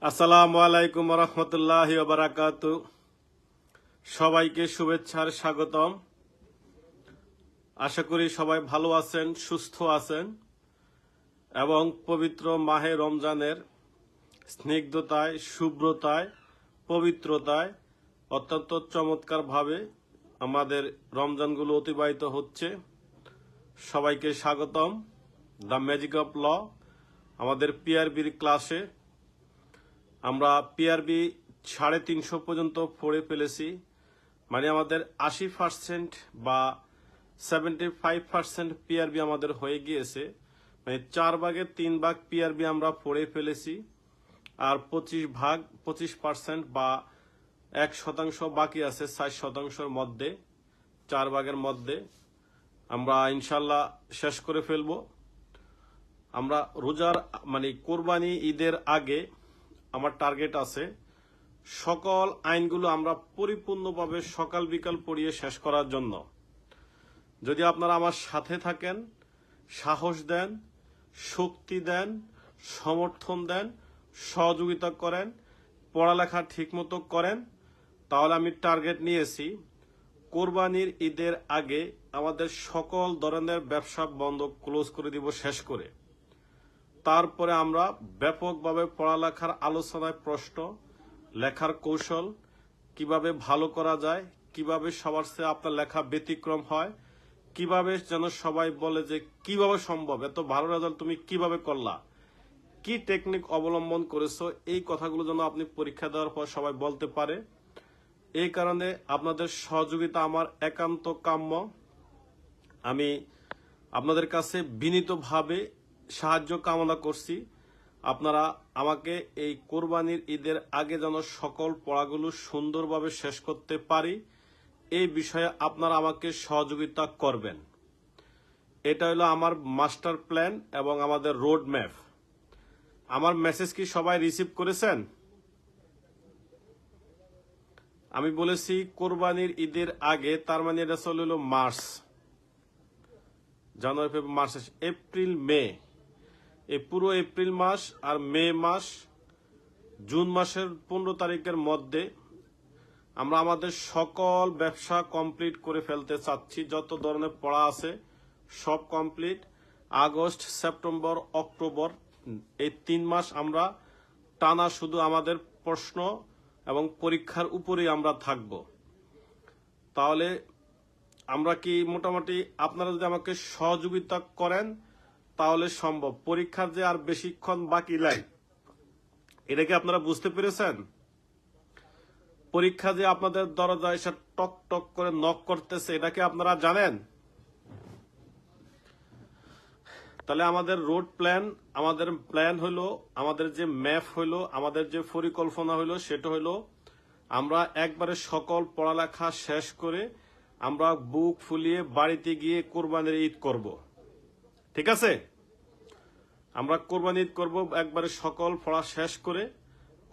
আসসালামু আলাইকুম রহমতুল্লাহি ওয়া বারাকাতু। সবাইকে শুভেচ্ছার স্বাগতম। আশা করি সবাই ভালো আছেন, সুস্থ আছেন এবং পবিত্র মাহে রমজানের স্নিগ্ধতায়, শুভ্রতায়, পবিত্রতায় অত্যন্ত চমৎকারভাবে আমাদের রমজানগুলো অতিবাহিত হচ্ছে। সবাইকে স্বাগতম দ্য ম্যাজিক অফ ল আমাদের পিআরবির ক্লাসে। আমরা পিআরবি 350 পর্যন্ত পড়ে ফেলেছি, মানে আমাদের 80% বা 75% পিআরবি আমাদের হয়ে গিয়েছে। মানে 4 ভাগের 3 ভাগ পিআরবি আমরা পড়ে ফেলেছি, আর 25% বা 1% বাকি আছে 60%-র মধ্যে। 4 ভাগের মধ্যে আমরা ইনশাল্লাহ শেষ করে ফেলবো। আমরা রোজার মানে কোরবানি ঈদের আগে আমার টার্গেট আছে সকল আইনগুলো আমরা পরিপূর্ণভাবে সকাল বিকাল পড়িয়ে শেষ করার জন্য। যদি আপনারা আমার সাথে থাকেন, সাহস দেন, শক্তি দেন, সমর্থন দেন, সহযোগিতা করেন, পড়ালেখা ঠিকমতো করেন, তাহলে আমি টার্গেট নিয়েছি কোরবানির ঈদের আগে আমাদের সকল ধরনের ব্যবসা বন্ধ ক্লোজ করে দিব শেষ করে। তারপরে আমরা ব্যাপকভাবে পড়ালেখার আলোচনায় প্রশ্ন, লেখার কৌশল, কিভাবে ভালো করা যায়, কিভাবে সবার চেয়ে আপনার লেখা ব্যতিক্রম হয়, কিভাবে যেন সবাই বলে যে কিভাবে সম্ভব, এত ভালো রেজাল্ট তুমি কিভাবে করলা, কি টেকনিক অবলম্বন করেছো, এই কথাগুলো যেন আপনি পরীক্ষা দেওয়ার পর সবাই বলতে পারে। এই কারণে আপনাদের সহযোগিতা আমার একান্ত কাম্য। আমি আপনাদের কাছে বিনীতভাবে সাহায্য কামনা করছি। আপনারা আমাকে এই কোরবানির ঈদের আগে যেন সকল পড়াগুলো সুন্দরভাবে শেষ করতে পারি, এই বিষয়ে আপনারা আমাকে সহযোগিতা করবেন। এটা হলো আমার মাস্টার প্ল্যান এবং আমাদের রোড ম্যাপ। আমার মেসেজ কি সবাই রিসিভ করেছেন? আমি বলেছি কোরবানির ঈদের আগে, তার মানে এটা চলে হলো মার্চ, জানুয়ারি, ফেব্রুয়ারি, মার্চ, এপ্রিল, মে, এই পুরো এপ্রিল মাস আর মে মাস, জুন মাসের 15 তারিখের মধ্যে আমরা আমাদের সকল ব্যবসা কমপ্লিট করে ফেলতে চাচ্ছি। যত ধরনের পড়া আছে সব কমপ্লিট। আগস্ট, সেপ্টেম্বর, অক্টোবর এই 3 মাস আমরা টানা শুধু আমাদের প্রশ্ন এবং পরীক্ষার উপরেই আমরা থাকব। তাহলে আমরা কি মোটামুটি আপনারা যদি আমাকে সহযোগিতা করেন তাহলে সম্ভব। পরীক্ষার যে আর বেশিক্ষণ বাকি নাই, এটা কি আপনারা বুঝতে পেরেছেন? পরীক্ষা যে আপনাদের দরজায় এসে টক টক করে নক করতেছে, এটা কি আপনারা জানেন? তাহলে আমাদের রোড প্ল্যান, আমাদের প্ল্যান হলো, আমাদের যে ম্যাপ হলো, আমাদের যে পরিকল্পনা হলো, সেটা হলো আমরা একবারে সকল পড়ালেখা শেষ করে আমরা বুক ফুলিয়ে বাড়িতে গিয়ে কোরবানির ঈদ করব। ঠিক আছে? আমরা কোরবানি ঈদ করব একবারে সকল পড়া শেষ করে।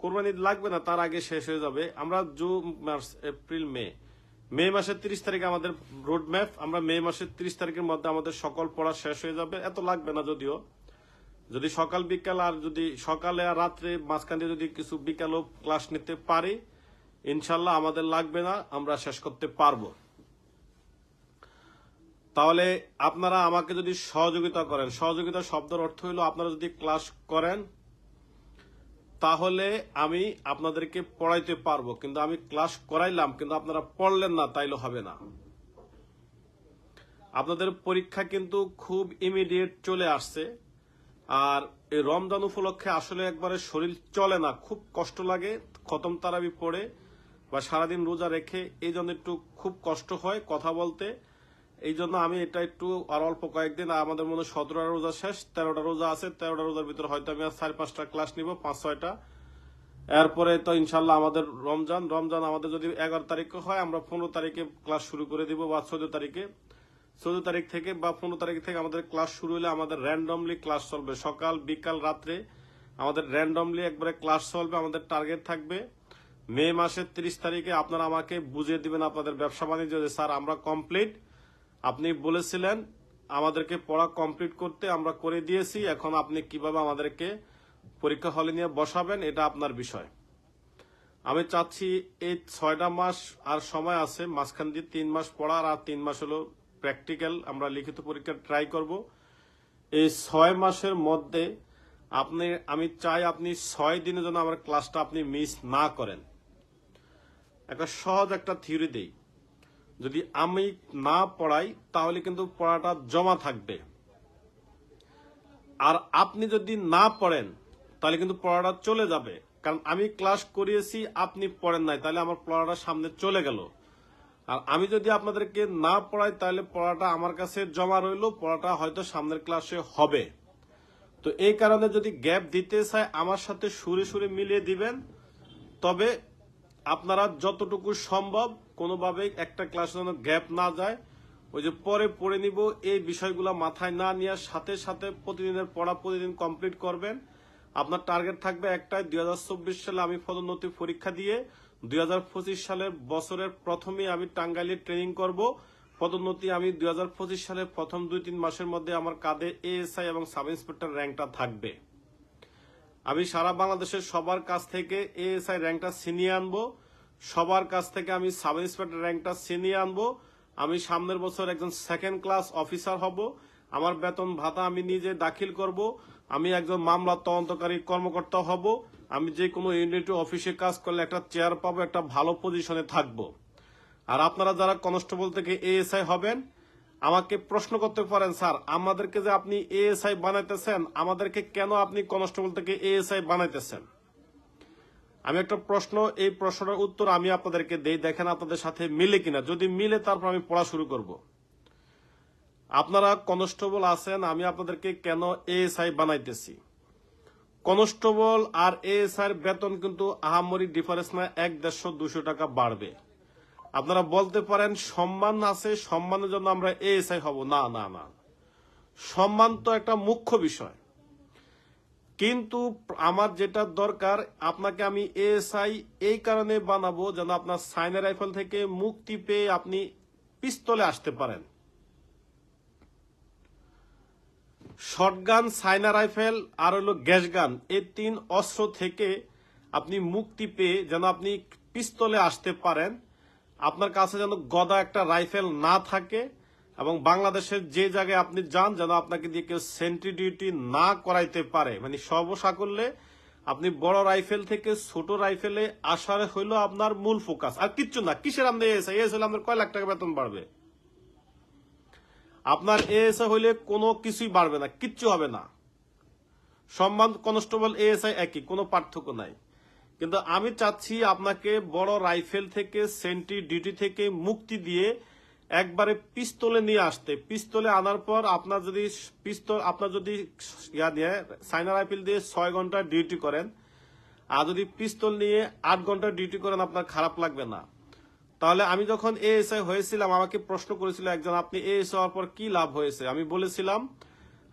কোরবানি ঈদ লাগবে না, তার আগে শেষ হয়ে যাবে। আমরা জুন, মার্চ, এপ্রিল, মে মাসের 30 তারিখে আমাদের রোড ম্যাপ। আমরা মে মাসের 30 তারিখের মধ্যে আমাদের সকল পড়া শেষ হয়ে যাবে। এত লাগবে না, যদিও যদি সকাল বিকাল আর যদি সকালে আর রাত্রে মাঝখানে যদি কিছু বিকালও ক্লাস নিতে পারি, ইনশাল্লাহ আমাদের লাগবে না, আমরা শেষ করতে পারবো। তাহলে আপনারা আমাকে যদি সহযোগিতা করেন, সহযোগিতা শব্দের অর্থ হলো আপনারা যদি ক্লাস করেন তাহলে আমি আপনাদেরকে পড়াইতে পারবো। কিন্তু আমি ক্লাস করাইলাম কিন্তু আপনারা পড়লেন না, তাইলে হবে না। আপনাদের পরীক্ষা কিন্তু খুব ইমিডিয়েট চলে আসছে, আর এই রমজান উপলক্ষে আসলে একবারে শরীর চলে না, খুব কষ্ট লাগে খতম তারাবি পড়ে বা সারাদিন রোজা রেখে। এই জন্য একটু খুব কষ্ট হয় কথা বলতে। এই জন্য আমি এটা একটু আর অল্প কয়েকদিন, আমাদের মনে 17টা রোজা শেষ, 13টা রোজা আছে, 13টা রোজার ভিতরে হয়তো আমি আর 4-5টা ক্লাস নিব, 5-6টা। এরপরে তো ইনশাল্লাহ আমাদের রমজান আমাদের যদি 11 তারিখে হয়, আমরা 15 তারিখে ক্লাস শুরু করে দিব, বা 14 তারিখে, 14 তারিখ থেকে বা 15 তারিখ থেকে আমাদের ক্লাস শুরু হলে আমাদের র্যান্ডমলি ক্লাস চলবে। সকাল বিকাল রাত্রে আমাদের র্যান্ডমলি একবারে ক্লাস চলবে। আমাদের টার্গেট থাকবে মে মাসের 30 তারিখে আপনারা আমাকে বুঝিয়ে দিবেন আপনাদের ব্যবসা বাণিজ্য, যে স্যার আমরা কমপ্লিট, আপনি বলেছিলেন আমাদেরকে পড়া কমপ্লিট করতে, আমরা করে দিয়েছি, এখন আপনি কিভাবে আমাদেরকে পরীক্ষা হলে নিয়ে বসাবেন, এটা আপনার বিষয়। আমি চাচ্ছি এই 6টা মাস আর সময় আছে, মাঝখান দিয়ে 3 মাস পড়ার আর 3 মাস হলো প্র্যাকটিক্যাল, আমরা লিখিত পরীক্ষা ট্রাই করব। এই 6 মাসের মধ্যে আমি চাই আপনি 6 দিনের জন্য আমার ক্লাসটা আপনি মিস না করেন। একটা সহজ একটা থিওরি দেই, যদি আমি না পড়াই তাহলে কিন্তু পড়াটা জমা থাকবে, আর আপনি যদি না পড়েন তাহলে কিন্তু পড়াটা চলে যাবে। কারণ আমি ক্লাস করিয়েছি, আপনি পড়েন নাই, তাহলে আমার পড়াটা সামনে চলে গেল। আর আমি যদি আপনাদেরকে না পড়াই তাহলে পড়াটা আমার কাছে জমা রইলো, পড়াটা হয়তো সামনের ক্লাসে হবে। তো এই কারণে যদি গ্যাপ দিতে চায় আমার সাথে সুরে সুরে মিলিয়ে দিবেন, তবে আপনারা যতটুকু সম্ভব কোনোভাবেই একটা ক্লাস যেন গ্যাপ না যায়। ওই যে পরে পড়ে নিব এই বিষয়গুলো মাথায় না নিয়ে সাথে সাথে প্রতিদিনের পড়া প্রতিদিন কমপ্লিট করবেন। আপনার টার্গেট থাকবে একটাই, 2024 সালে আমি পদোন্নতি পরীক্ষা দিয়ে 2025 সালের বছরের প্রথমে আমি টাঙ্গাইলে ট্রেনিং করব। পদোন্নতি আমি 2025 সালের প্রথম 2-3 মাসের মধ্যে আমার কাঁধে এএসআই এবং সাব ইন্সপেক্টর র্যাঙ্কটা থাকবে। আমি সারা বাংলাদেশের সবার কাছ থেকে এএসআই র্যাঙ্কটা ছিনিয়ে আনবো, সবার কাছ থেকে আমি সাব ইন্সপেক্টর র্যাঙ্কটা ছিনিয়ে আনবো। আমি সামনের বছর একজন সেকেন্ড ক্লাস অফিসার হব, আমার বেতন ভাতা আমি নিজে দাখিল করব, আমি একজন মামলা তদন্তকারী কর্মকর্তা হব, আমি যে কোনো ইউনিটি অফিসে কাজ করলে একটা চেয়ার পাবো, একটা ভালো পজিশনে থাকবো। আর আপনারা যারা কনস্টেবল থেকে এএসআই হবেন, আমাকে প্রশ্ন করতে পারেন, স্যার আমাদেরকে যে আপনি এএসআই বানাইতেছেন, আমাদেরকে কেন আপনি কনস্টেবল থেকে এএসআই বানাইতেছেন? আমি একটা প্রশ্ন, এই প্রশ্নটার উত্তর আমি আপনাদেরকে দেই, দেখেন আপনাদের সাথে মিলে কিনা। যদি মিলে তারপর আমি পড়া শুরু করব। আপনারা কনস্টেবল আছেন, আমি আপনাদেরকে কেন এএসআই বানাইতেছি। কনস্টেবল আর এএসআই বেতন কিন্তু আহামরি ডিফারেন্স না, 100-150-200 টাকা বাড়বে। আপনারা বলতে পারেন সম্মান আছে, সম্মানের জন্য আমরা এএসআই হব। না না না, সম্মান তো একটা মুখ্য বিষয়, কিন্তু আমার যেটা দরকার আপনাকে আমি এএসআই এই কারণে বানাবো যেন আপনার সাইনা রাইফেল থেকে মুক্তি পেয়ে আপনি পিস্তলে আসতে পারেন। শটগান, সাইনা রাইফেল আর হলো গ্যাস গান, এই 3 অস্ত্র থেকে আপনি মুক্তি পেয়ে যেন আপনি পিস্তলে আসতে পারেন। আপনার কাছে যেন গদা একটা রাইফেল না থাকে, এবং বাংলাদেশের যে জায়গায় আপনি যান যেন আপনাকে দিয়ে কেউ সেন্ট্রি ডিউটি না করাইতে পারে। মানে সর্বসাকল্যে আপনি বড় রাইফেল থেকে ছোট রাইফেলে আসার হইলো আপনার মূল ফোকাস, আর কিচ্ছু না। কিসের আপনি এএসআই হলে আপনার কয় লাখ টাকা বেতন বাড়বে? আপনার এএসআই হইলে কোনো কিছুই বাড়বে না, কিচ্ছু হবে না। সম্মান কনস্টেবল এএসআই একই, কোনো পার্থক্য নাই। কিন্তু আমি চাচ্ছি আপনাকে বড় রাইফেল থেকে সেন্ট্রি ডিউটি থেকে মুক্তি দিয়ে একবারে পিস্তলে নিয়ে আসতে। পিস্তলে আনার পর আপনার যদি সাইনা রাইফেল দিয়ে 6 ঘন্টা ডিউটি করেন, আর যদি পিস্তল নিয়ে 8 ঘন্টা ডিউটি করেন, আপনার খারাপ লাগবে না। তাহলে আমি যখন এএসআই হয়েছিলাম, আমাকে প্রশ্ন করেছিল একজন, আপনি এএসআই হওয়ার পর কি লাভ হয়েছে? আমি বলেছিলাম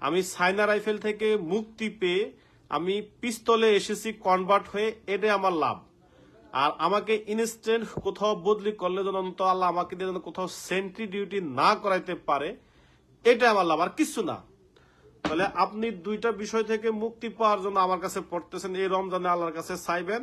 আমি সাইনা রাইফেল থেকে মুক্তি পেয়ে আমি পিস্তলে এসেছি কনভার্ট হয়ে, এটাই আমার লাভ। আর আমাকে ইনস্ট্যান্ট কোথাও বদলি করলে যেন আল্লাহ আমাকে দিয়ে যেন কোথাও সেন্ট্রি ডিউটি না করাইতে পারে, এটা আমার লাভ, আর কিছু না। তাহলে আপনি 2টা বিষয় থেকে মুক্তি পাওয়ার জন্য আমার কাছে পড়তেছেন, এই রমজানে আল্লাহর কাছে চাইবেন,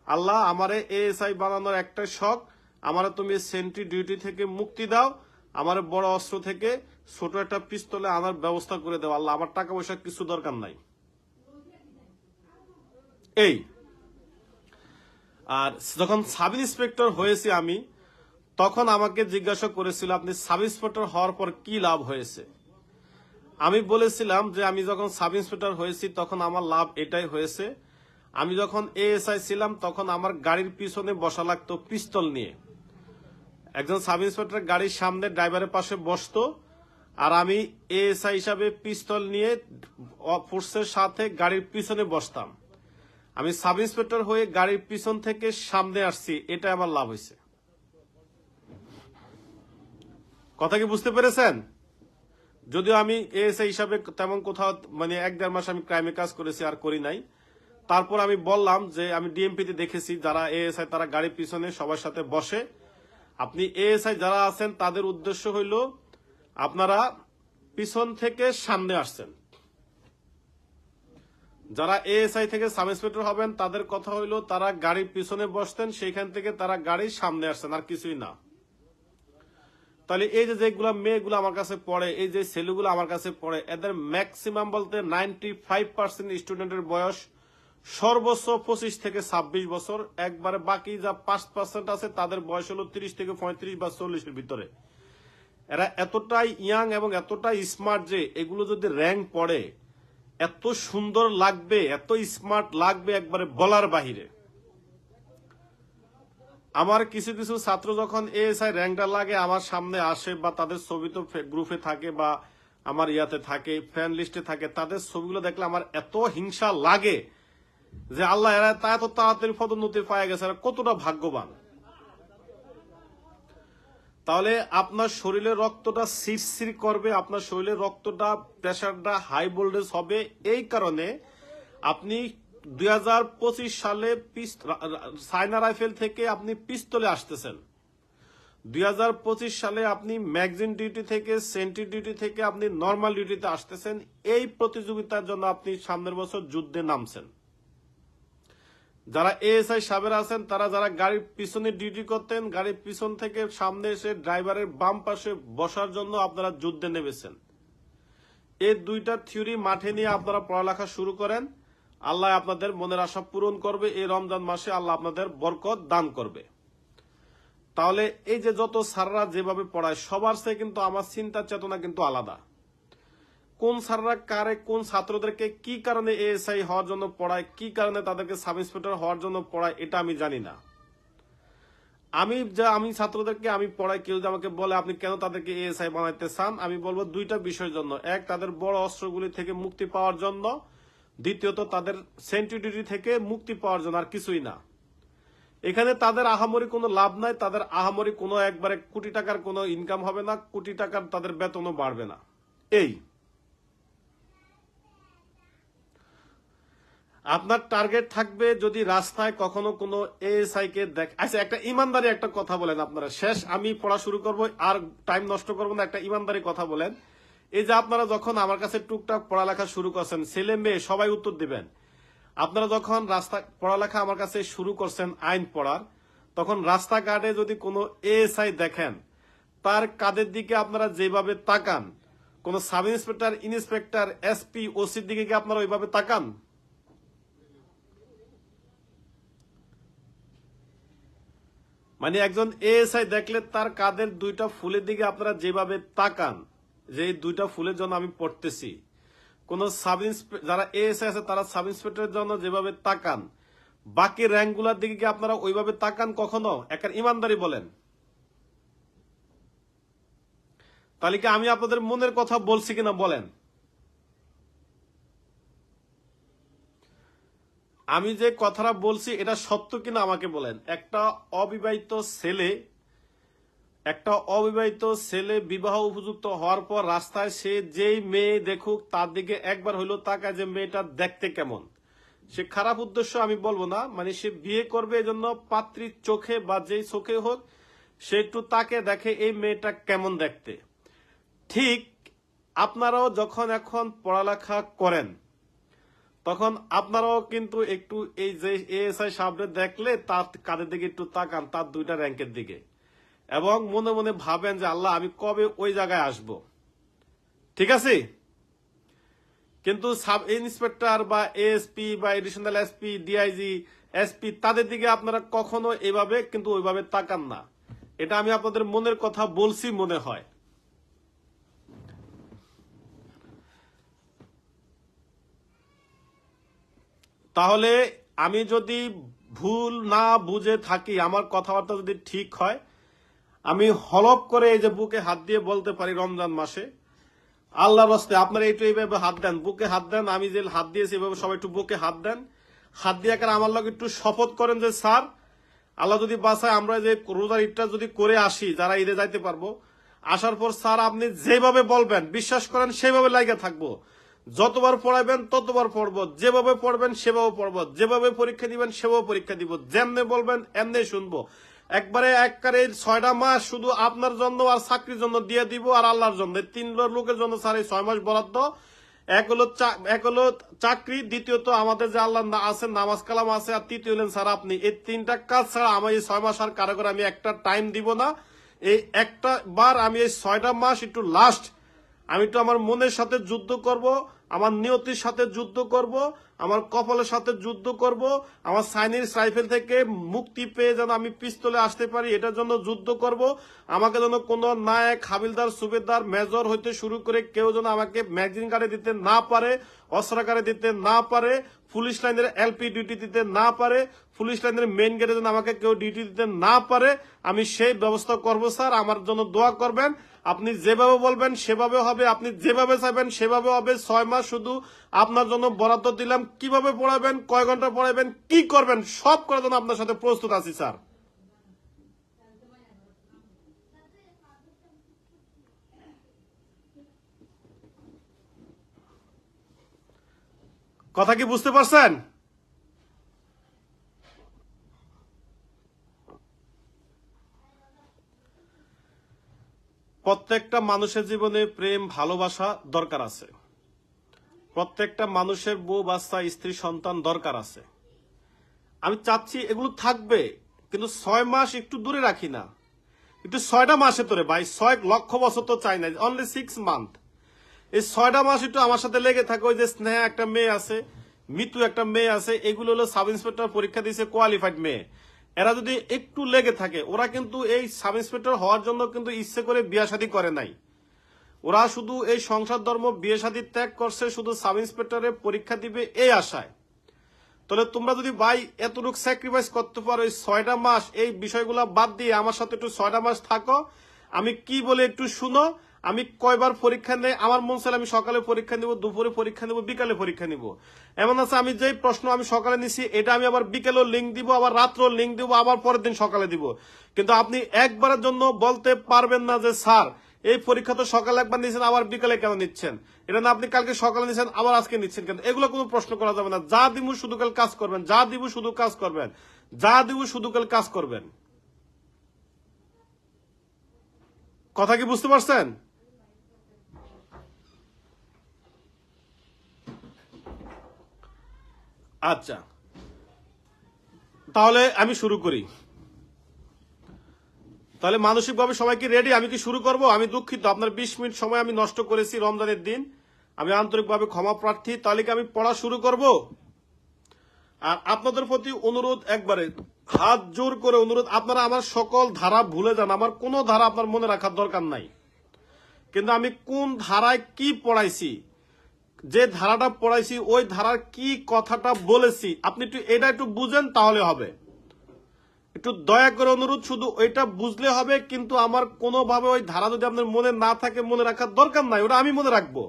আল্লাহ আমারে এএসআই বানানোর একটাই শখ, আমারে তুমি সেন্ট্রি ডিউটি থেকে মুক্তি দাও, আমার বড় অস্ত্র থেকে ছোট একটা পিস্তলে আনার ব্যবস্থা করে দাও আল্লাহ, আমার টাকা পয়সা কিছু দরকার নাই। এই আর যখন সাব ইন্সপেক্টর হয়েছে আমি, তখন আমাকে জিজ্ঞাসা করেছিল আপনি সাব ইন্সপেক্টর হওয়ার পর কি লাভ হয়েছে। আমি বলেছিলাম যে আমি যখন সাব ইন্সপেক্টর হয়েছি তখন আমার লাভ এটাই হয়েছে, আমি যখন এএসআই ছিলাম তখন আমার গাড়ির পিছনে বসা লাগতো পিস্তল নিয়ে। একজন সাব ইন্সপেক্টর গাড়ির সামনে ড্রাইভারের পাশে বসতো, আর আমি এএসআই হিসাবে পিস্তল নিয়ে ফোর্সের সাথে গাড়ির পিছনে বসতাম। আমি সাব ইন্সপেক্টর হয়ে গাড়ির পিছন থেকে সামনে আসছি, এটা আমার লাভ হয়েছে। কথা কি বুঝতে পেরেছেন? যদিও আমি এএসআই হিসাবে তেমন কোথাও 1-1.5 মাস আমি ক্রাইমে কাজ করেছি, আর করি নাই। তারপর আমি বললাম যে আমি ডিএমপিতে দেখেছি যারা এএসআই তারা গাড়ির পিছনে সবার সাথে বসে। আপনি এএসআই যারা আছেন তাদের উদ্দেশ্য হইল আপনারা পিছন থেকে সামনে আসছেন। যারা এএসআই থেকে সাব ইন্সপেক্টর হবেন তাদের কথা হইলো তারা গাড়ির পিছনে বসতেন, সেইখান থেকে তারা গাড়ির সামনে আসছেন, আর কিছুই না। তাহলে এই যে যেগুলা মেয়েগুলো আমার কাছে পড়ে, এই যে ছেলেগুলো আমার কাছে পড়ে, এদের ম্যাক্সিমাম বলতে 95% স্টুডেন্টের বয়স সর্বোচ্চ 25 থেকে 26 বছর, একবারে বাকি যা 5% আছে তাদের বয়স হলো 30 থেকে 35 বা 40-এর ভিতরে। এরা এতটাই ইয়াং এবং এতটাই স্মার্ট যে এগুলো যদি র্যাঙ্ক পড়ে এত সুন্দর লাগবে, এত স্মার্ট লাগবে একবারে বলার বাহিরে। আমার কিছু কিছু ছাত্র যখন এএসআই র্যাঙ্কটা লাগে আমার সামনে আসে, বা তাদের ছবি তো গ্রুপে থাকে বা আমার ইয়াতে থাকে, ফ্রেন্ড লিস্টে থাকে, তাদের ছবিগুলো দেখলে আমার এত হিংসা লাগে যে আল্লাহ, এরা তা এত তাড়াতাড়ি পদোন্নতি পায় গেছে, এরা কতটা ভাগ্যবান। তাহলে আপনার শরীরের রক্তটা সিরসির করবে, আপনার শরীরের রক্তটা প্রেশারটা হাই ভোল্টেজ হবে। এই কারণে আপনি 2025 সালে চায়না রাইফেল থেকে আপনি পিস্তলে আসতেছেন, 2025 সালে আপনি ম্যাগাজিন ডিউটি থেকে সেন্ট্রি ডিউটি থেকে আপনি নর্মাল ডিউটিতে আসতেছেন। এই প্রতিযোগিতার জন্য আপনি সামনের বছর যুদ্ধে নামছেন। যারা এএসআই সাবের আছেন তারা যারা গাড়ির পিছনে ডিউটি করতেন, গাড়ির পিছন থেকে সামনে এসে ড্রাইভারের বাম পাশে বসার জন্য আপনারা যুদ্ধে নেমেছেন। এই দুইটা থিওরি মাঠে নিয়ে আপনারা পড়ালেখা শুরু করেন। আল্লাহ আপনাদের মনের আশা পূরণ করবে। এই রমজান মাসে আল্লাহ আপনাদের বরকত দান করবে। তাহলে এই যে যত স্যাররা যেভাবে পড়ায় সবার চেয়ে কিন্তু আমার চিন্তা চেতনা কিন্তু আলাদা। কোন স্যাররা কারে কোন ছাত্রদেরকে কি কারণে এএসআই হওয়ার জন্য পড়ায়, কি কারণে তাদেরকে সাব ইন্সপেক্টর হওয়ার জন্য পড়ায়, এটা আমি জানি না। আমি ছাত্রদেরকে আমি পড়াই, কেউ যদি আমাকে বলে আপনি কেন তাদেরকে এএসআই বানাইতে চান, আমি বলবো দুইটা বিষয়ের জন্য। এক, তাদের বড় অস্ত্রগুলি থেকে মুক্তি পাওয়ার জন্য। দ্বিতীয়ত, তাদের সেন্ট্রি ডিউটি থেকে মুক্তি পাওয়ার জন্য, আর কিছুই না। এখানে তাদের আহামরি কোনো লাভ নাই, তাদের আহামরি কোনো একবারে কোটি টাকার কোনো ইনকাম হবে না, কোটি টাকার তাদের বেতনও বাড়বে না। এই আপনার টার্গেট থাকবে যদি রাস্তায় কখনো কোনো এএসআই কে দেখ। আচ্ছা, একটা ইমানদারি একটা কথা বলেন আপনারা, শেষ আমি পড়া শুরু করব, আর টাইম নষ্ট করবো না। একটা ইমানদারি কথা বলেন, এই যে আপনারা যখন আমার কাছে টুকটাক পড়ালেখা শুরু করছেন, ছেলে মেয়ে সবাই উত্তর দিবেন, আপনারা যখন রাস্তা পড়ালেখা আমার কাছে শুরু করছেন আইন পড়ার, তখন রাস্তাঘাটে যদি কোনো এএসআই দেখেন, তার কাদের দিকে আপনারা যেভাবে তাকান, কোন সাব ইন্সপেক্টর, ইন্সপেক্টর, এসপি, ওসির দিকে কি আপনারা ওইভাবে তাকান? মানে একজন এএসআই দেখলে তার কাদের দুইটা ফুলের দিকে আপনারা যেভাবে তাকান, যে দুইটা ফুলের জন্য আমি পড়তেছি, কোন সাব ইন্সপেক্টর যারা এএসআই আছে তারা সাব ইন্সপেক্টরের জন্য যেভাবে তাকান, বাকি র্যাঙ্কগুলোর দিকে কি আপনারা ওইভাবে তাকান কখনো? একটা ইমানদারি বলেন। তাহলে কি আমি আপনাদের মনের কথা বলছি কিনা বলেন? আমি যে কথাটা বলছি এটা সত্য কিনা আমাকে বলেন। একটা অবিবাহিত ছেলে বিবাহ উপযুক্ত হওয়ার পর রাস্তায় সে যেই মেয়ে দেখুক তার দিকে একবার হইলো তাকায় যে মেয়েটা দেখতে কেমন। সে খারাপ উদ্দেশ্য আমি বলবো না, মানে সে বিয়ে করবে এজন্য পাত্রীর চোখে বা যেই চোখে হোক সে একটু তাকে দেখে এই মেয়েটা কেমন দেখতে। ঠিক আপনারাও যখন এখন পড়ালেখা করেন তখন আপনারাও কিন্তু একটু এই যে এএসআই সামনে দেখলে তার কাদের দিকে একটু তাকান, তার দুইটা র্যাঙ্কের দিকে, এবং মনে মনে ভাবেন যে আল্লাহ আমি কবে ওই জায়গায় আসব। ঠিক আছে? কিন্তু সাব ইন্সপেক্টর বা এএসপি বা এডিশনাল এসপি, ডিআইজি, এসপি তাদের দিকে আপনারা কখনো এভাবে কিন্তু ওইভাবে তাকান না। এটা আমি আপনাদের মনের কথা বলছি মনে হয়। তাহলে আমি যদি ভুল না বুঝে থাকি, আমার কথাবার্তা যদি ঠিক হয়, আমি হলপ করে এই যে বুকে হাত দিয়ে বলতে পারি রমজান মাসে, আল্লাহর রাস্তে আপনারা একটু এইভাবে হাত দেন, বুকে হাত দেন, আমি যে হাত দিয়েছি এইভাবে সবাই একটু বুকে হাত দেন। হাত দিয়ে আমার লোক একটু শপথ করেন যে স্যার আল্লাহ যদি বাঁচায় আমরা যে রোজার ঈদটা যদি করে আসি, যারা ঈদে যাইতে পারবো, আসার পর স্যার আপনি যেভাবে বলবেন বিশ্বাস করেন সেভাবে লাইগা থাকবো, যতবার পড়াবেন ততবার পড়বো, যেভাবে পড়বেন সেভাবে পড়বো, যেভাবে পরীক্ষা দিবেন সেভাবে পরীক্ষা দিব, যেমনে বলবেন এমনি শুনবো। একবারে 6টা মাস শুধু আপনার জন্য আর চাকরির জন্য দিয়ে দিব আর আল্লাহর জন্য, 3 লোকের জন্য স্যার এই 6 মাস বরাদ্দ। এক হলো চাকরি, দ্বিতীয়ত আমাদের যে আল্লাহ আছে, নামাজ কালাম আছে, আর তৃতীয় হলেন স্যার আপনি। এই তিনটা কাজ ছাড়া আমার এই 6 মাস আর কারো করে আমি একটা টাইম দিব না। এই একটা বার আমি এই 6টা মাস একটু লাস্ট আমি একটু আমার মনের সাথে যুদ্ধ করব, আমার নিয়তির সাথে যুদ্ধ করব, আমার কপালের সাথে যুদ্ধ করব, আমার সাইনিস রাইফেল থেকে মুক্তি পেয়ে যেন আমি পিস্তলে আসতে পারি, এটার জন্য যুদ্ধ করব। আমাকে যেন কোনো নায়ক, হাবিলদার, সুবেদার, মেজর হইতে শুরু করে কেউ যেন আমাকে ম্যাগজিন কার্ডে দিতে না পারে, অস্ত্রাগারে দিতে না পারে, পুলিশ লাইনের এলপি ডিউটি দিতে না পারে, পুলিশ লাইনের মেইন গেটে যেন আমাকে কেউ ডিউটি দিতে না পারে, আমি সেই ব্যবস্থা করব স্যার। আমার জন্য দোয়া করবেন। আপনি যেভাবে বলবেন সেভাবে হবে, আপনি যেভাবে চাইবেন সেভাবে হবে। 6 মাস শুধু আপনার জন্য বরাদ্দ দিলাম। কিভাবে পড়াবেন, কয় ঘন্টা পড়াবেন, কি করবেন, সব করার জন্য আপনার সাথে প্রস্তুত আছি স্যার। কথা কি বুঝতে পারছেন? প্রত্যেকটা মানুষের জীবনে প্রেম, ভালোবাসা দরকার আছে। প্রত্যেকটা মানুষের বউ, বাচ্চা, স্ত্রী, সন্তান দরকার আছে। আমি চাচ্ছি এগুলো থাকবে, কিন্তু 6 মাস একটু দূরে রাখি না, একটু 6টা মাসে তোরে ভাই, 6 লক্ষ বছর তো চাই না, অনলি 6 মান্থ। এই 6টা মাস একটু আমার সাথে লেগে থাকে। ওই যে স্নেহা একটা মেয়ে আছে, মিতু একটা মেয়ে আছে, এগুলো হলো সাব ইন্সপেক্টর পরীক্ষা দিয়েছে, কোয়ালিফাইড মেয়ে। এরা যদি একটু লেগে থাকে, ওরা কিন্তু এই সাব ইন্সপেক্টর হওয়ার জন্য কিন্তু ইচ্ছে করে বিয়া শাদী করে নাই। ওরা শুধু এই সংসার ধর্ম, বিয়ে শাদী ত্যাগ করছে শুধু সাব ইন্সপেক্টরের পরীক্ষা দিবে এই আশায়। তাহলে তোমরা যদি ভাই এতটুকু স্যাক্রিফাইস করতে পারো, এই 6টা মাস এই বিষয়গুলো বাদ দিয়ে আমার সাথে একটু 6টা মাস থাকো, আমি কি বলে একটু শুনো। আমি কয়বার পরীক্ষা নেই, আমার মন চাইলে আমি সকালে পরীক্ষা নিব, দুপুরে পরীক্ষা নিব, বিকালে পরীক্ষা নিব। এমন আছে আমি যেই প্রশ্ন আমি সকালে নিছি এটা আমি আবার বিকেলেও লিঙ্ক দিব, আবার রাত্রেও লিঙ্ক দিব, আবার পরের দিন সকালে দিব। কিন্তু আপনি একবারের জন্য বলতে পারবেন না যে স্যার এই পরীক্ষা তো সকালে একবার নিচ্ছেন, আবার বিকালে কেন নিচ্ছেন, এটা না আপনি কালকে সকালে নিচ্ছেন আবার আজকে নিচ্ছেন কেন। এগুলো কোনো প্রশ্ন করা যাবে না। যা দিব শুধু কাল কাজ করবেন, যা দিব শুধু কাজ করবেন, যা দিব শুধু কাল কাজ করবেন। কথা কি বুঝতে পারছেন? আচ্ছা, তাহলে আমি শুরু করি। তাহলে মানসিকভাবে সবাই কি রেডি? আমি কি শুরু করব? আমি দুঃখিত, আপনার 20 মিনিট সময় আমি নষ্ট করেছি রমজানের দিন, আমি আন্তরিকভাবে ক্ষমা প্রার্থী। তাহলে কি আমি পড়া শুরু করব? আর আপনাদের প্রতি অনুরোধ, একবারে হাত জোর করে অনুরোধ, আপনারা আমার সকল ধারা ভুলে যান, আমার কোনো ধারা আপনার মনে রাখার দরকার নাই। কিন্তু আমি কোন ধারায় কি পড়াইছি, যে ধারাটা পড়াইছি ওই ধারার কি কথাটা বলেছি, আপনি একটু এটা একটু বুঝেন তাহলে হবে। একটু দয়া করে অনুরোধ, শুধু ওইটা বুঝলে হবে। কিন্তু আমার কোনোভাবে ওই ধারা যদি আপনার মনে না থাকে, মনে রাখার দরকার নাই, ওটা আমি মনে রাখবো।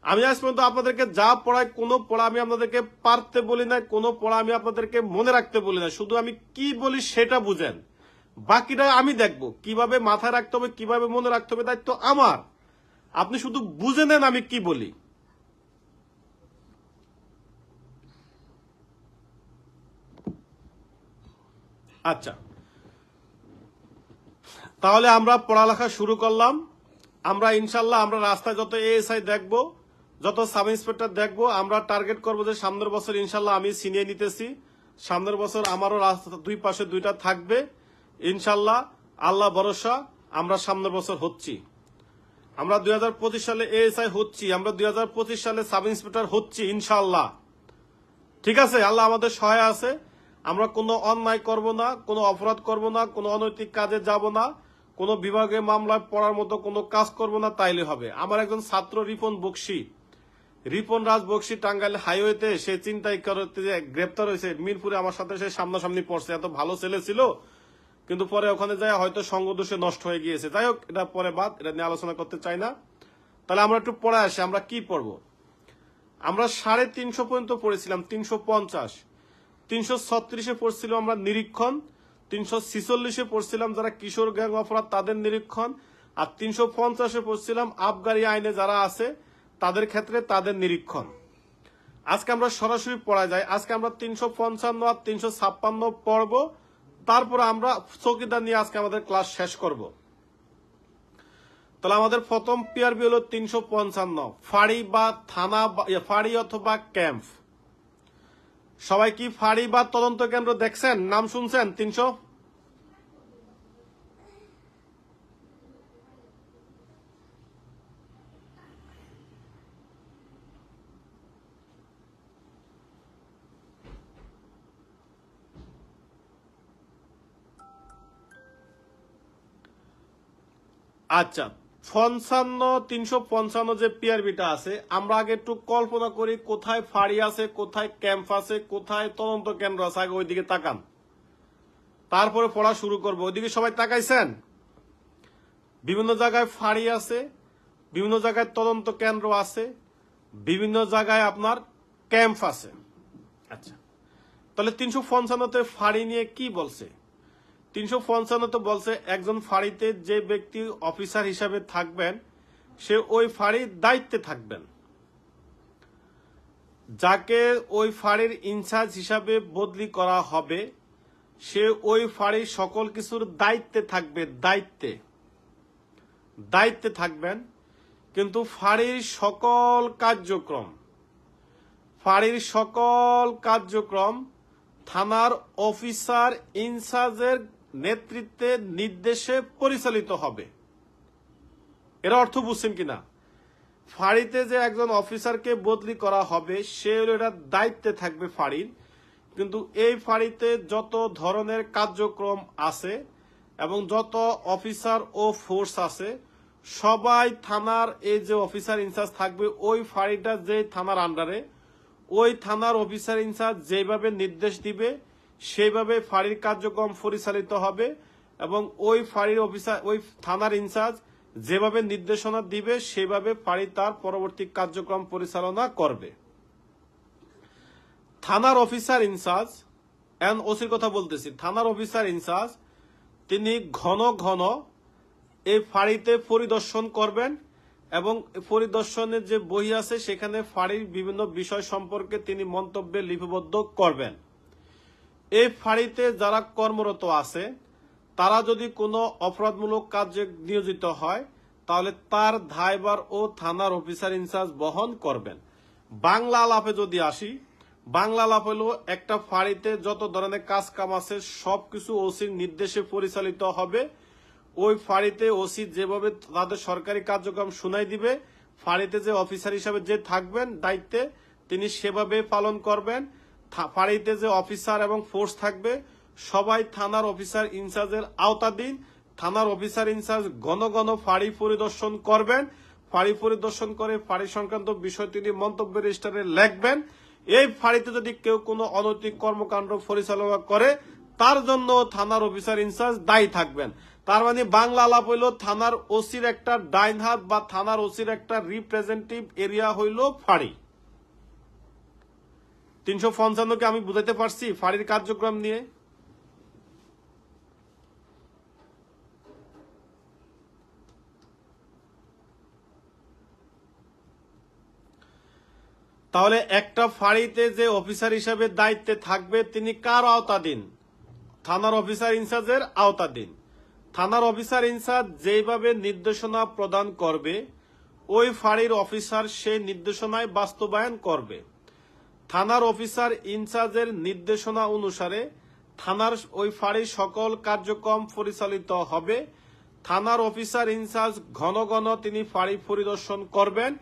আমি আজ পর্যন্ত আপনাদেরকে যা পড়াই, কোনো পড়া আমি আপনাদেরকে পারতে বলি না, কোনো পড়া আমি আপনাদেরকে মনে রাখতে বলি না। শুধু আমি কি বলি সেটা বুঝেন, বাকিটা আমি দেখবো কিভাবে মাথায় রাখতে হবে, কিভাবে মনে রাখতে হবে, দায়িত্ব আমার। আপনি শুধু বুঝে নেন আমি কি বলি। আচ্ছা, তাহলে আমরা পড়ালেখা শুরু করলাম। আমরা ইনশাল্লাহ আমরা রাস্তায় যত এএসআই দেখবো, যত সাব ইন্সপেক্টর দেখবো, আমরা টার্গেট করবো যে সামনের বছর ইনশাল্লাহ আমি সিনিয়ে নিতেছি, সামনের বছর আমারও রাস্তা দুই পাশে দুইটা থাকবে ইনশাল্লাহ। আল্লাহ ভরসা, আমরা সামনের বছর হচ্ছি। আমরা 2025 সালে এএসআই হচ্ছি, আমরা 2025 সালে সাব ইন্সপেক্টর হচ্ছি ইনশাল্লাহ। ঠিক আছে, আল্লাহ আমাদের সহায় আছে। আমরা কোনো অন্যায় করব না, কোনো অপরাধ করব না, কোনো অনৈতিক কাজে যাব না, কোনো বিভাগে মামলায় পড়ার মতো কোনো কাজ করব না, তাইলে হবে। আমার একজন ছাত্র রিপন বক্সি, রিপন রাজ বক্সি, টাঙ্গাইল হাইওয়েতে সে চিন্তাই করতে যে গ্রেপ্তার হয়েছে মিরপুরে, আমার সাথে সে সামনাসামনি পড়ছে। এত ভালো ছেলে ছিল, কিন্তু পরে ওখানে যায় হয়তো সঙ্গদোষে নষ্ট হয়ে গিয়েছে। যাই হোক, এটা পরে বাদ, এটা নিয়ে আলোচনা করতে চাই না। তাহলে আমরা একটু পড়ে আসি, আমরা কি পড়বো। আমরা 350 পর্যন্ত পড়েছিলাম, 350, 336-এ পড়ছিলাম আমরা নিরীক্ষণ, 346-এ পড়ছিলাম যারা কিশোর গ্যাং অপরাধ তাদের নিরীক্ষণ, আর 350-এ পড়ছিলাম আবগারি আইনে যারা আছে তাদের ক্ষেত্রে তাদের নিরীক্ষণ। আজকে আমরা সরাসরি পড়া যায়। আজকে আমরা 355 আর 356 পড়ব, তারপরে আমরা চৌকিদার নিয়ে আজকে আমাদের ক্লাস শেষ করব। তাহলে আমাদের প্রথম পিআরবি হলো 355 ফাঁড়ি বা থানা, ফাঁড়ি অথবা ক্যাম্প। সবাই কি ফাঁড়ি বা তদন্ত কেন্দ্র দেখছেন, নাম শুনছেন? 300। আচ্ছা, 355 যে পিআরবিটা আছে, আমরা আগে একটু কল্পনা করি কোথায় ফাঁড়ি আছে, কোথায় ক্যাম্প আছে, কোথায় তদন্ত কেন্দ্র আছে। আগে ওইদিকে তাকান, তারপরে পড়া শুরু করবো। ওইদিকে সবাই তাকাইছেন? বিভিন্ন জায়গায় ফাঁড়ি আছে, বিভিন্ন জায়গায় তদন্ত কেন্দ্র আছে, বিভিন্ন জায়গায় আপনার ক্যাম্প আছে। আচ্ছা, তাহলে 355-তে ফাঁড়ি নিয়ে কি বলছে? 355-তে বলছে একজন ফাঁড়িতে যে ব্যক্তি অফিসার হিসাবে থাকবেন সে ওই ফাঁড়ির দায়িত্বে থাকবেন। যাকে ওই ফাঁড়ির ইনচার্জ হিসাবে বদলি করা হবে সে ওই ফাঁড়ির সকল কিছুর দায়িত্বে থাকবে, দায়িত্বে থাকবেন। কিন্তু ফাঁড়ির সকল কার্যক্রম থানার অফিসার ইনচার্জের নেতৃত্বে নির্দেশে পরিচালিত হবে। এর অর্থ বুঝছেন কিনা? ফাঁড়িতে যে একজন অফিসারকে বদলি করা হবে সে এটা দায়িত্বে থাকবে ফাঁড়ির, কিন্তু এই ফাঁড়িতে যত ধরনের কার্যক্রম আছে এবং যত অফিসার ও ফোর্স আছে সবাই থানার এই যে অফিসার ইনচার্জ থাকবে ওই ফাঁড়িটা যে থানার আন্ডারে, ওই থানার অফিসার ইনচার্জ যেভাবে নির্দেশ দিবে সেইভাবে ফাঁড়ির কার্যক্রম পরিচালিত হবে এবং ওই ফাঁড়ির অফিসার, ওই থানার ইনচার্জ যেভাবে নির্দেশনা দিবে সেভাবে ফাঁড়ি তার পরবর্তী কার্যক্রম পরিচালনা করবে। থানার অফিসার ইনচার্জ, এখন ওসির কথা বলতেছি, থানার অফিসার ইনচার্জ তিনি ঘন ঘন এই ফাঁড়িতে পরিদর্শন করবেন এবং পরিদর্শনের যে বই আছে সেখানে ফাঁড়ির বিভিন্ন বিষয় সম্পর্কে তিনি মন্তব্যে লিপিবদ্ধ করবেন। এই ফাঁড়িতে যারা কর্মরত আছে তারা যদি কোনো অপরাধমূলক কাজে নিয়োজিত হয় তাহলে তার দায়ভার ও থানার অফিসার ইনচার্জ বহন করবেন। বাংলা আলাপে যদি আসি, বাংলা আলাপ হলো একটা ফাঁড়িতে যত ধরনের কাজ কাম আছে সবকিছু ওসির নির্দেশে পরিচালিত হবে। ওই ফাঁড়িতে ওসি যেভাবে তাদের সরকারি কার্যক্রম শুনাই দিবে ফাঁড়িতে যে অফিসার হিসাবে যে থাকবেন দায়িত্বে তিনি সেভাবে পালন করবেন। ফাঁড়িতে যে অফিসার এবং ফোর্স থাকবে সবাই থানার অফিসার ইনচার্জের আওতাধীন। থানার অফিসার ইনচার্জ ঘন ঘন ফাঁড়ি পরিদর্শন করবেন, ফাঁড়ি পরিদর্শন করে ফাঁড়ি সংক্রান্ত বিষয় তিনি মন্তব্য রেজিস্টারে লিখবেন। এই ফাঁড়িতে যদি কেউ কোনো অনৈতিক কর্মকাণ্ড পরিচালনা করে তার জন্য থানার অফিসার ইনচার্জ দায়ী থাকবেন। তার মানে বাংলা আলাপ হইল থানার ওসির একটা ডাইন হাত বা থানার ওসির একটা রিপ্রেজেন্টেটিভ এরিয়া হইল ফাঁড়ি। 355-কে আমি বুঝাইতে পারছি ফাঁড়ির কার্যক্রম নিয়ে? তাহলে একটা ফাঁড়িতে যে অফিসার হিসাবে দায়িত্বে থাকবে তিনি কার আওতাধীন? থানার অফিসার ইনচার্জের আওতাধীন। থানার অফিসার ইনচার্জ যেভাবে নির্দেশনা প্রদান করবে ওই ফাঁড়ির অফিসার সেই নির্দেশনায় বাস্তবায়ন করবে। থানার অফিসার ইনচার্জের নির্দেশনা অনুসারে থানার ওই ফাঁড়ির সকল কার্যক্রম পরিচালিত হবে। থানার অফিসার ইনচার্জ ঘন ঘন তিনি ফাঁড়ি পরিদর্শন করবেন,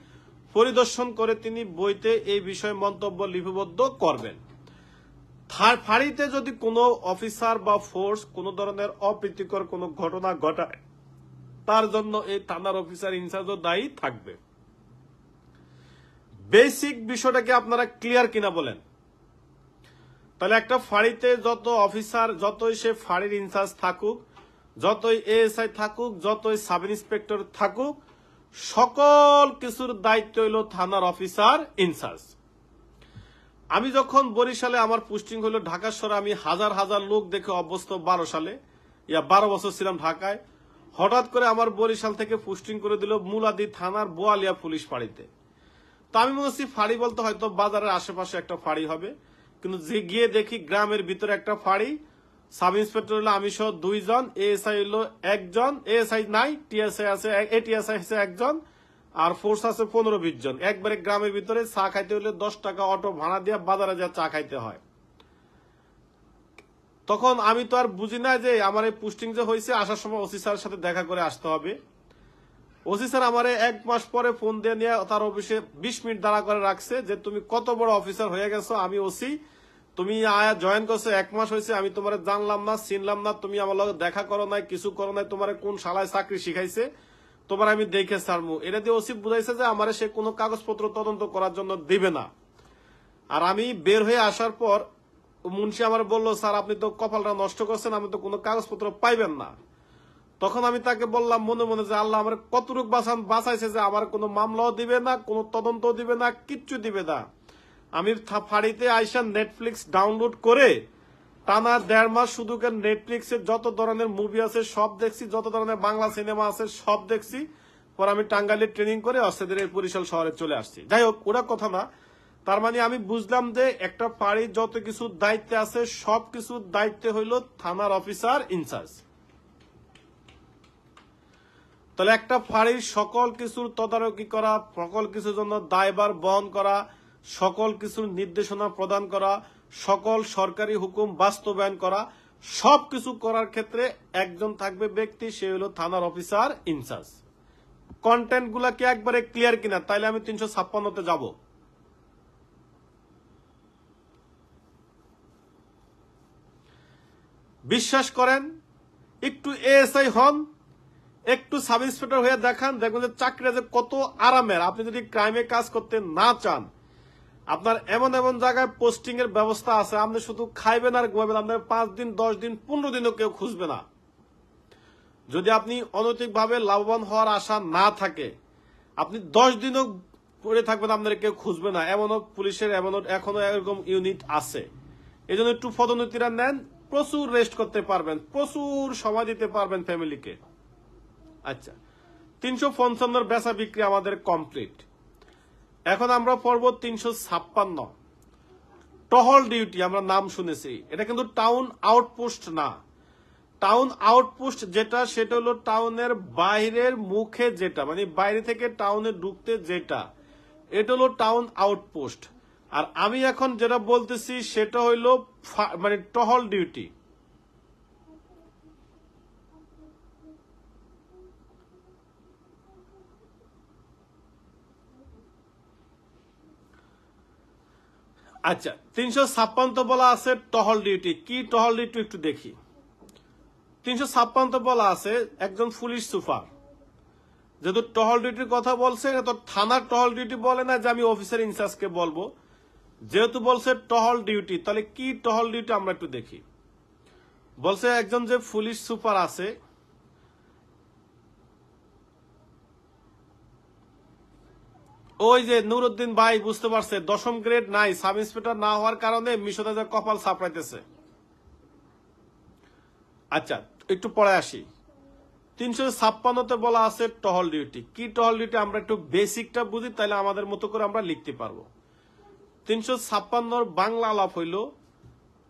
পরিদর্শন করে তিনি বইতে এই বিষয়ে মন্তব্য লিপিবদ্ধ করবেন। ফাঁড়িতে যদি কোনো অফিসার বা ফোর্স কোনো ধরনের অপ্রীতিকর কোনো ঘটনা ঘটায় তার জন্য এই থানার অফিসার ইনচার্জও দায়ী থাকবে। বেসিক বিষয়টাকে আপনারা ক্লিয়ার কিনা বলেন? তাহলে একটা ফাঁড়িতে যত অফিসার, যতই সে ফাঁড়ির ইনচার্জ থাকুক, যতই এএসআই থাকুক, যতই সাব ইন্সপেক্টর থাকুক, সকল কিছুর দায়িত্ব হইল থানার অফিসার ইনচার্জ। আমি যখন বরিশালে আমার পোস্টিং হলো ঢাকা শহরে, আমি হাজার হাজার লোক দেখে অভ্যস্ত। 12 সালে 12 বছর ছিলাম ঢাকায়। হঠাৎ করে আমার বরিশাল থেকে পোস্টিং করে দিল মুলাদি থানার বোয়ালিয়া পুলিশ ফাঁড়িতে। তো আমি মনে করছি ফাঁড়ি বলতে হয়তো বাজারের আশেপাশে একটা ফাঁড়ি হবে, কিন্তু যে গিয়ে দেখি গ্রামের ভিতরে একটা ফাঁড়ি, সাব ইন্সপেক্টর হলো আমি সহ 2 জন, এএসআই হলো 1 জন, এএসআই নাই, টিএসআই আছে, এটিএসআই আছে 1 জন, আর ফোর্স আছে 15-20 জন। একবারে গ্রামের ভিতরে চা খাইতে হলে 10 টাকা অটো ভাড়া দিয়ে বাজারে যা চা খাইতে হয়। তখন আমি তো আর বুঝি না যে আমার এই পোস্টিং যে হয়েছে, আসার সময় ওসি স্যারের সাথে দেখা করে আসতে হবে। ওসি স্যার আমারে 1 মাস পরে ফোন দিয়ে নিয়ে তার অফিসে 20 মিনিট দাঁড়া করে রাখছে যে তুমি কত বড় অফিসার হয়ে গেছো, আমি ওসি, তুমি আয়া জয়েন করছো 1 মাস হয়েছে, আমি তোমার জানলাম না, চিনলাম না, তুমি আমার লগে দেখা করো নাই, কিছু করো নাই, তোমার কোন শালায় চাকরি শিখাইছে, তোমার আমি দেখে ছাড়মু। এটা দিয়ে ওসি বুঝাইছে যে আমারে সে কোনো কাগজপত্র তদন্ত করার জন্য দিবে না। আর আমি বের হয়ে আসার পর মুন্সি আমার বললো, স্যার আপনি তো কপালটা নষ্ট করছেন, আমি তো কোনো কাগজপত্র পাইবেন না। তখন আমি তাকে বললাম মনে মনে যে আল্লাহ আমার কতটুক বাঁচাইছে যে আমার কোনো মামলাও দিবে না, কোনো তদন্ত দিবে না, কিচ্ছু দিবে না। আমি ফাড়িতে আইসা নেটফ্লিক্স ডাউনলোড করে টানা 1.5 মাস শুধু নেটফ্লিক্সের যত ধরনের মুভি আছে সব দেখছি, যত ধরনের বাংলা সিনেমা আছে সব দেখছি। পর আমি টাঙ্গাইলে ট্রেনিং করে অস্ট্রেলিয়ার বরিশাল শহরে চলে আসছি। যাই হোক, ওরা কথা না। তার মানে আমি বুঝলাম যে একটা ফাঁড়ির যত কিছু দায়িত্বে আছে সব কিছু দায়িত্বে হইল থানার অফিসার ইনচার্জ। তাহলে একটা ফাঁড়ির সকল কিছুর তদারকি করা, সকল কিছুর জন্য দায়ভার বহন করা, সকল কিছুর নির্দেশনা প্রদান করা, সকল সরকারি হুকুম বাস্তবায়ন করা, সবকিছু করার ক্ষেত্রে একজন থাকবে ব্যক্তি, সে হলো থানার অফিসার ইনচার্জ। কন্টেন্ট গুলা কি একবারে ক্লিয়ার কিনা? তাইলে আমি 356তে যাব। বিশ্বাস করেন, একটু এএসআই হন, একটু সাব ইন্সপেক্টর হয়ে দেখান, দেখবেন যে চাকরিটা যে কত আরামের। আপনি যদি ক্রাইমে কাজ করতে না চান, আপনার এমন এমন জায়গায় পোস্টিং এর ব্যবস্থা আছে, আপনি শুধু খাইবেন আর ঘুমাবেন, আপনার 5 দিন 10 দিন 15 দিনও কেউ খুঁজবে না। যদি আপনি অনৈতিকভাবে লাভবান হওয়ার আশা না থাকে, আপনি 10 দিনও পড়ে থাকবেন, আপনার কেউ খুঁজবে না। এমনও পুলিশের এখনো এরকম ইউনিট আছে। এই জন্য একটু পদোন্নতিরা নেন, প্রচুর রেস্ট করতে পারবেন, প্রচুর সময় দিতে পারবেন ফ্যামিলিকে। আচ্ছা, 355 বেচা বিক্রি আমাদের কমপ্লিট। এখন আমরা পড়ব 356 টহল ডিউটি। আমরা নাম শুনেছি, এটা কিন্তু টাউন আউটপোস্ট না। টাউন আউটপোস্ট যেটা, সেটা হলো টাউনের বাইরের মুখে যেটা, মানে বাইরে থেকে টাউনে ঢুকতে যেটা, এটা হলো টাউন আউটপোস্ট। আর আমি এখন যেটা বলতেছি সেটা হইলো মানে টহল ডিউটি। আচ্ছা, 356 বলা আছে টহল ডিউটি। কি টহল ডিউটি একটু দেখি। 356 বলা আছে একজন পুলিশ সুপার যেহেতু টহল ডিউটির কথা বলছে, তো থানার টহল ডিউটি বলে না যে আমি অফিসার ইনচার্জকে বলবো। যেহেতু বলছে টহল ডিউটি, তাহলে কি টহল ডিউটি আমরা একটু দেখি। বলছে একজন যে পুলিশ সুপার আছে, ওই যে নুরুদ্দিন ভাই বুঝতে পারছে, 10ম গ্রেড নাই, সাব ইন্সপেক্টর না হওয়ার কারণে মিশনে কপাল ছাপড়াইতেছে। আচ্ছা, একটু পরে আসি। 356তে বলা আছে টহল ডিউটি। কি টহল ডিউটি আমরা একটু বেসিকটা বুঝি, তাহলে আমাদের মতো করে আমরা লিখতে পারবো। 356 বাংলা আলাপ হইল,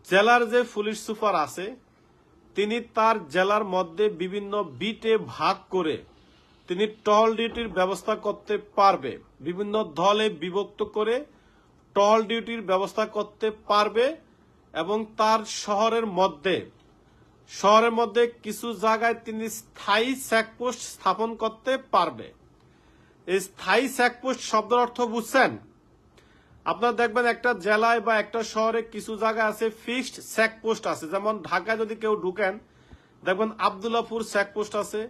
জেলার যে পুলিশ সুপার আছে তিনি তার জেলার মধ্যে বিভিন্ন বিটে ভাগ করে তিনি টহল ডিউটির ব্যবস্থা করতে পারবে। বিভিন্ন দলে বিভক্ত করে টহল ডিউটির ব্যবস্থা করতে পারবে এবং তার শহরের মধ্যে কিছু জায়গায় তিনি স্থায়ী চেকপোস্ট স্থাপন করতে পারবে। এই স্থায়ী চেকপোস্ট শব্দের অর্থ বুঝছেন? আপনারা দেখবেন একটা জেলায় বা একটা শহরে কিছু জায়গা আছে ফিক্সড চেকপোস্ট আছে। যেমন ঢাকায় যদি কেউ ঢুকেন, দেখবেন আব্দুল্লাহপুর চেকপোস্ট আছে,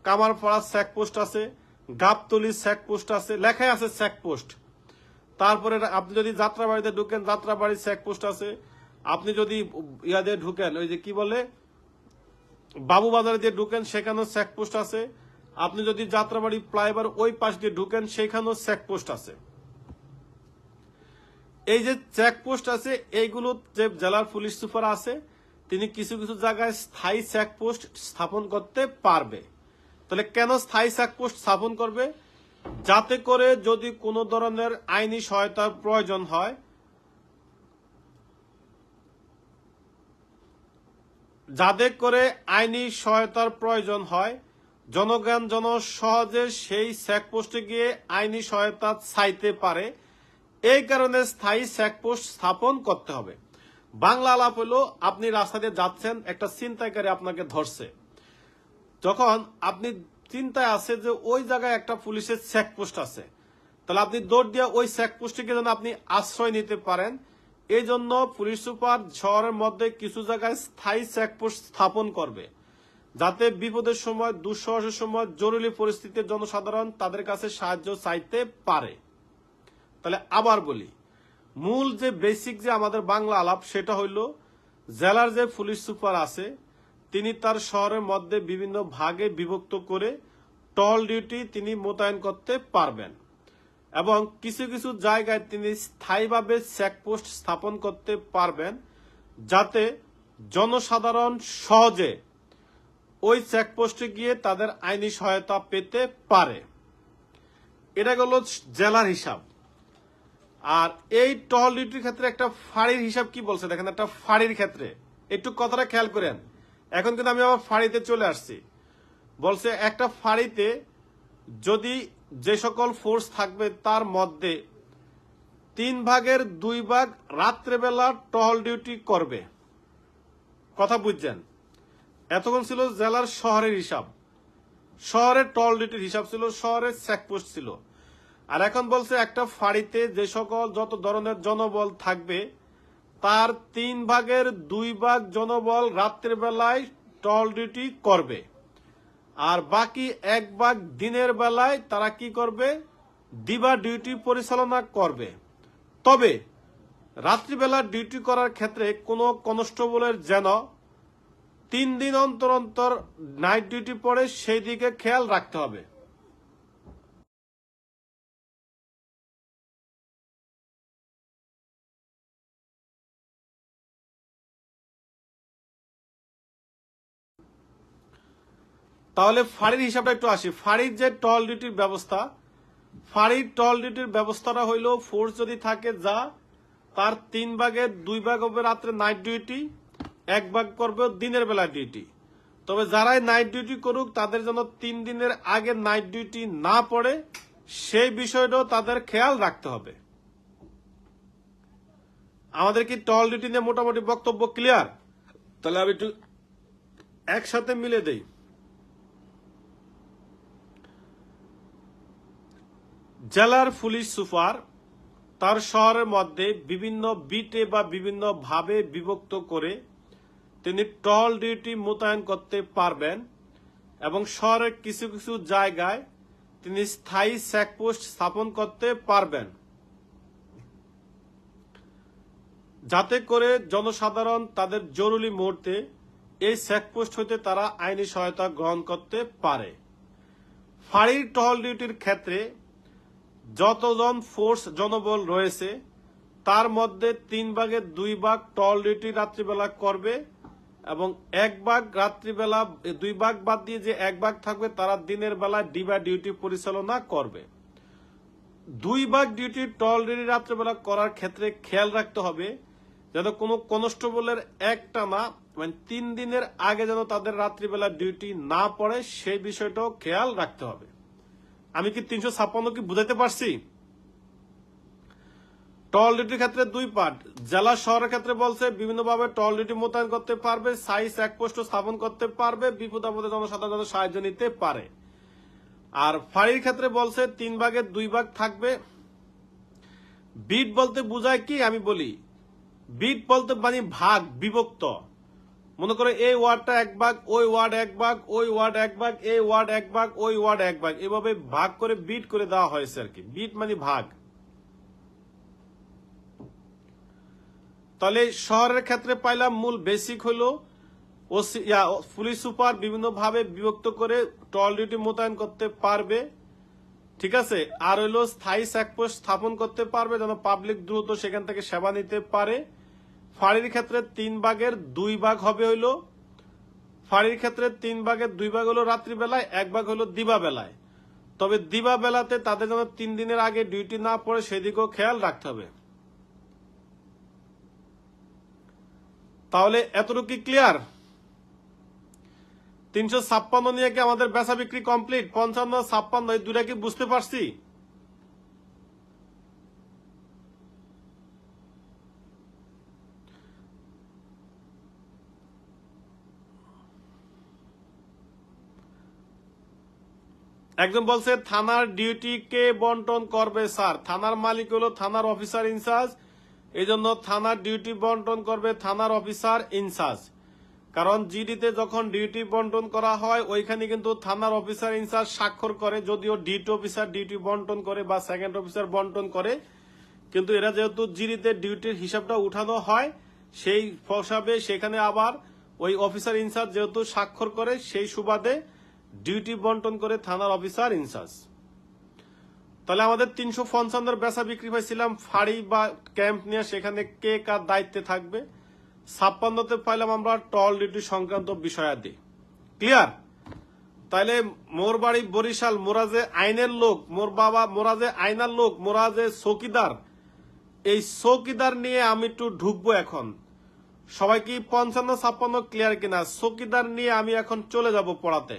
কামারপাড়া চেকপোস্ট আছে, গাবতলী চেকপোস্ট আছে, লেখাই আছে চেকপোস্ট। তারপরে আপনি যদি যাত্রাবাড়িতে ঢুকেন, যাত্রাবাড়ি চেকপোস্ট আছে। আপনি যদি ইয়াদে ঢুকেন, ওই যে কি বলে বাবুবাজারে দিয়ে ঢুকেন, সেখানেও চেকপোস্ট আছে। আপনি যদি যাত্রাবাড়ি ফ্লাইওভার ওই পাশ দিয়ে ঢুকেন, সেখানেও চেকপোস্ট আছে। এই যে চেকপোস্ট আছে, এইগুলো যে জেলার পুলিশ সুপার আছে তিনি কিছু কিছু জায়গায় স্থায়ী চেকপোস্ট স্থাপন করতে পারবে। তাহলে কেন স্থায়ী চেকপোস্ট স্থাপন করবে? যাতে করে যদি কোনো ধরনের আইনি সহায়তার প্রয়োজন হয়, যাদের করে আইনি সহায়তার প্রয়োজন হয়, জনগণ যেন সহজে সেই চেকপোস্টে গিয়ে আইনি সহায়তা চাইতে পারে, এই কারণে স্থায়ী চেকপোস্ট স্থাপন করতে হবে। বাংলা আলাপ হলো, আপনি রাস্তা দিয়ে যাচ্ছেন, একটা ছিনতাইকারী আপনাকে ধরছে, যখন আপনি চিন্তায় আছে যে ওই জায়গায় একটা পুলিশের চেকপোস্ট আছে, তাহলে আপনি দৌড় দিয়ে ওই চেকপোস্টে গিয়ে যেন আপনি আশ্রয় নিতে পারেন, এই জন্য পুলিশ সুপার শহরের মধ্যে কিছু জায়গায় স্থায়ী চেকপোস্ট স্থাপন করবে, যাতে বিপদের সময়, দুঃসাহসের সময়, জরুরি পরিস্থিতিতে জনসাধারণ তাদের কাছে সাহায্য চাইতে পারে। তাহলে আবার বলি, মূল যে বেসিক যে আমাদের বাংলা আলাপ, সেটা হইল জেলার যে পুলিশ সুপার আছে, তিনি তার শহরের মধ্যে বিভিন্ন ভাগে বিভক্ত করে টল ডিউটি তিনি মোতায়েন করতে পারবেন, এবং কিছু কিছু জায়গায় তিনি স্থায়ীভাবে চেকপোস্ট স্থাপন করতে পারবেন, যাতে জনসাধারণ সহজে ওই চেকপোস্টে গিয়ে তাদের আইনি সহায়তা পেতে পারে। এটা গেল জেলার হিসাব। আর এই টহল ডিউটির ক্ষেত্রে একটা ফাঁড়ির হিসাব কি বলছে দেখেন, একটা ফাঁড়ির ক্ষেত্রে একটু কথাটা খেয়াল করেন। এখন কিন্তু আমি আবার ফাঁড়িতে চলে আসছি। বলছে একটা ফাঁড়িতে যদি যে সকল ফোর্স থাকবে তার মধ্যে 3/2 রাত্রেবেলা টহল ডিউটি করবে। কথা বুঝছেন? এতক্ষণ ছিল জেলার শহরের হিসাব, শহরের টহল ডিউটির হিসাব ছিল, শহরের চেকপোস্ট ছিল। আর এখন বলছে একটা ফাঁড়িতে যে সকল যত ধরনের জনবল থাকবে তার 3/2 জনবল রাত্রেবেলায় টহল ডিউটি করবে, আর বাকি 1 দিনের বেলায় তারা কি করবে, দিবা ডিউটি পরিচালনা করবে। তবে রাত্রিবেলা ডিউটি করার ক্ষেত্রে কোনো কনস্টেবলের যেন 3 দিন অন্তর অন্তর নাইট ডিউটি পড়ে, সেই দিকে খেয়াল রাখতে হবে। তাহলে ফাঁড়ির হিসাবটা একটু আসি। ফাঁড়ির যে টহল ডিউটির ব্যবস্থা, ফাঁড়ির টহল ডিউটির ব্যবস্থাটা হইল, ফোর্স যদি থাকে যা, তার 3/2 হবে রাত্রে নাইট ডিউটি, 1 করবে দিনের বেলা ডিউটি। তবে যারাই নাইট ডিউটি করুক তাদের যেন 3 দিনের আগে নাইট ডিউটি না পড়ে, সেই বিষয়টাও তাদের খেয়াল রাখতে হবে। আমাদের কি টহল ডিউটি নিয়ে মোটামুটি বক্তব্য ক্লিয়ার? তাহলে আমি একটু একসাথে মিলে দেই। জেলার পুলিশ সুপার তার শহরের মধ্যে বিভিন্ন বিটে বা বিভিন্ন ভাবে বিভক্ত করে তিনি টহল ডিউটি মোতায়েন করতে পারবেন, এবং শহরের কিছু কিছু জায়গায় তিনি স্থায়ী চেকপোস্ট স্থাপন করতে পারবেন, যাতে করে জনসাধারণ তাদের জরুরি মুহূর্তে এই চেকপোস্ট হইতে তারা আইনি সহায়তা গ্রহণ করতে পারে। ফাঁড়ির টহল ডিউটির ক্ষেত্রে যতজন ফোর্স জনবল রয়েছে তার মধ্যে 3/2 টহল ডিউটি রাত্রিবেলা করবে, এবং 1 রাত্রিবেলা, 2 বাদ দিয়ে যে 1 থাকবে তারা দিনের বেলায় ডিবা ডিউটি পরিচালনা করবে। 2 ডিউটি টহল ডিউটি রাত্রিবেলা করার ক্ষেত্রে খেয়াল রাখতে হবে যেন কোনো কনস্টেবলের একটানা মানে 3 দিনের আগে যেন তাদের রাত্রিবেলা ডিউটি না পড়ে, সেই বিষয়টাও খেয়াল রাখতে হবে। আমি কি 356 কি বুঝাইতে পারছি? টহল ডিউটির ক্ষেত্রে 2 পার্ট। জেলা শহরের ক্ষেত্রে বলছে বিভিন্নভাবে টহল ডিউটি মোতায়েন করতে পারবে, স্থায়ী চেকপোস্ট স্থাপন করতে পারবে, বিপদ আপদে জনসাধারণ সাহায্য নিতে পারে। আর ফাঁড়ির ক্ষেত্রে বলছে 3/2 থাকবে। বিট বলতে বোঝায় কি আমি বলি, বিট বলতে মানে ভাগ, বিভক্ত। মনে করে এই ওয়ার্ডটা 1 ওই ওয়ার্ড 1 ওই ওয়ার্ড 1 এই ওয়ার্ড 1 ওই ওয়ার্ড 1 এভাবে ভাগ করে বিট করে দেওয়া হয়েছে আর কি। বিট মানে ভাগ। তাহলে শহরের ক্ষেত্রে পাইলাম মূল বেসিক হলো পুলিশ সুপার বিভিন্ন ভাবে বিভক্ত করে টহল ডিউটি মোতায়েন করতে পারবে, ঠিক আছে। আর হইলো স্থায়ী চেকপোস্ট স্থাপন করতে পারবে যেন পাবলিক দ্রুত সেখান থেকে সেবা নিতে পারে। ফাঁড়ির ক্ষেত্রে 3/2 হবে হইলো, ফাঁড়ির ক্ষেত্রে 3/2 হলো রাত্রিবেলায়, 1 হলো দিবা বেলায়। তবে দিবা বেলাতে তাদের যেন 3 দিনের আগে ডিউটি না পড়ে সেদিকেও খেয়াল রাখতে হবে। তাহলে এতটুকু ক্লিয়ার? 356 নিয়ে কি আমাদের বেচা বিক্রি কমপ্লিট? 55, 56 এই দুটা কি বুঝতে পারছি? একজন বলছে থানার ডিউটি কে বন্টন করবে স্যার? থানার মালিক হলো থানার অফিসার ইনচার্জ, এই জন্য থানার ডিউটি বন্টন করবে থানার অফিসার ইনচার্জ। কারণ জিডিতে যখন ডিউটি বন্টন করা হয় ওইখানে কিন্তু থানার অফিসার ইনচার্জ স্বাক্ষর করে, যদিও ডিউটি অফিসার ডিউটি বন্টন করে বা সেকেন্ড অফিসার বন্টন করে, কিন্তু এরা যেহেতু জিডিতে ডিউটির হিসাবটা উঠানো হয় সেই হিসাবে সেখানে আবার ওই অফিসার ইনচার্জ যেহেতু স্বাক্ষর করে সেই সুবাদে ডিউটি বন্টন করে থানার অফিসার ইনচার্জ। তাহলে আমাদের 355 বেচা বিক্রি পাইছিলাম ফাড়ি বা ক্যাম্প নিয়ে, সেখানে কে কার দায়িত্বে থাকবে। 56তে পাইলাম আমরা টল ডিউটি সংক্রান্ত বিষয়াদি। ক্লিয়ার? তাইলে মোর বাড়ি বরিশাল, মোরা যে আইনের লোক, মোর বাবা মোরা যে আইনার লোক, মোরা যে চৌকিদার, এই চৌকিদার নিয়ে আমি একটু ঢুকবো এখন। সবাই কি 55, 56 ক্লিয়ার কিনা? চৌকিদার নিয়ে আমি এখন চলে যাব পড়াতে।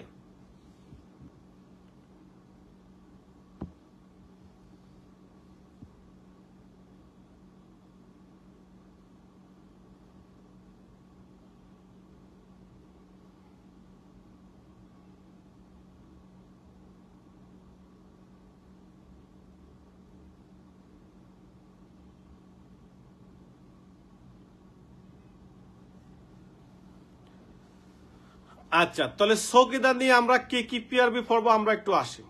আচ্ছা, তাহলে চৌকিদার নিয়ে আমরা কি কি পিআরবি পড়বো আমরা একটু আসি।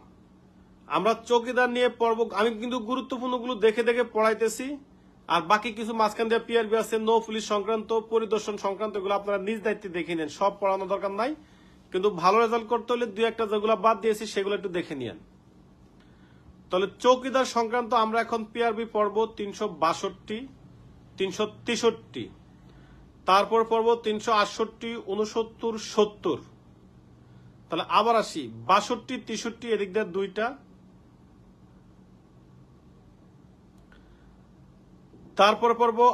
আমরা চৌকিদার নিয়ে পড়বো, আমি কিন্তু গুরুত্বপূর্ণ গুলো দেখে দেখে পড়াইতেছি, আর বাকি কিছু মাঝখান দিয়ে পিআরবি আছে, নৌ পুলিশ সংক্রান্ত, পরিদর্শন সংক্রান্ত, এগুলো আপনারা নিজ দায়িত্বে দেখে নেন, সব পড়ানো দরকার নাই। কিন্তু ভালো রেজাল্ট করতে হলে দুই একটা যেগুলো বাদ দিয়েছি সেগুলো একটু দেখে নিন। তাহলে চৌকিদার সংক্রান্ত আমরা এখন পিআরবি পড়বো 362, 363, তারপর পড়বো 368, 69, 70। তাহলে আবার আসি 62, 63 এদিক দিয়ে দুইটা, তারপর পড়বো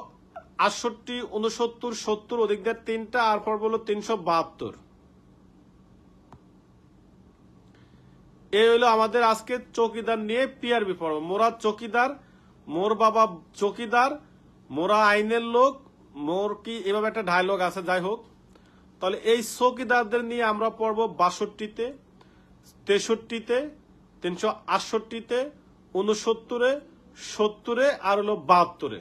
68, 69, 70 ওদিক দিয়ে তিনটা, আর পর বললো 372। এই হলো আমাদের আজকে চৌকিদার নিয়ে পিআরবি পড়বো। মোরা চৌকিদার, মোর বাবা চৌকিদার, মোরা আইনের লোক, মোর কি এভাবে একটা ডায়লগ আছে, যাই হোক। তাহলে এই চৌকিদারদের নিয়ে আমরা পড়বো 62-তে, 63-তে, 368-তে, 69-এ, 70-এ, আর হলো 72-এ।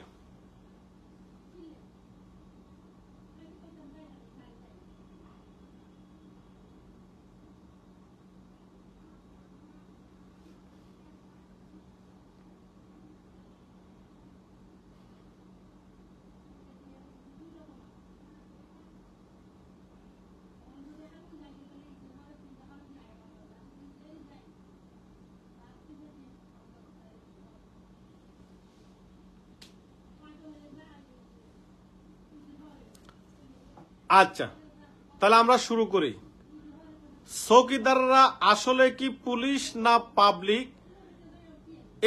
আচ্ছা, তাহলে আমরা শুরু করি। চৌকিদাররা আসলে কি পুলিশ না পাবলিক,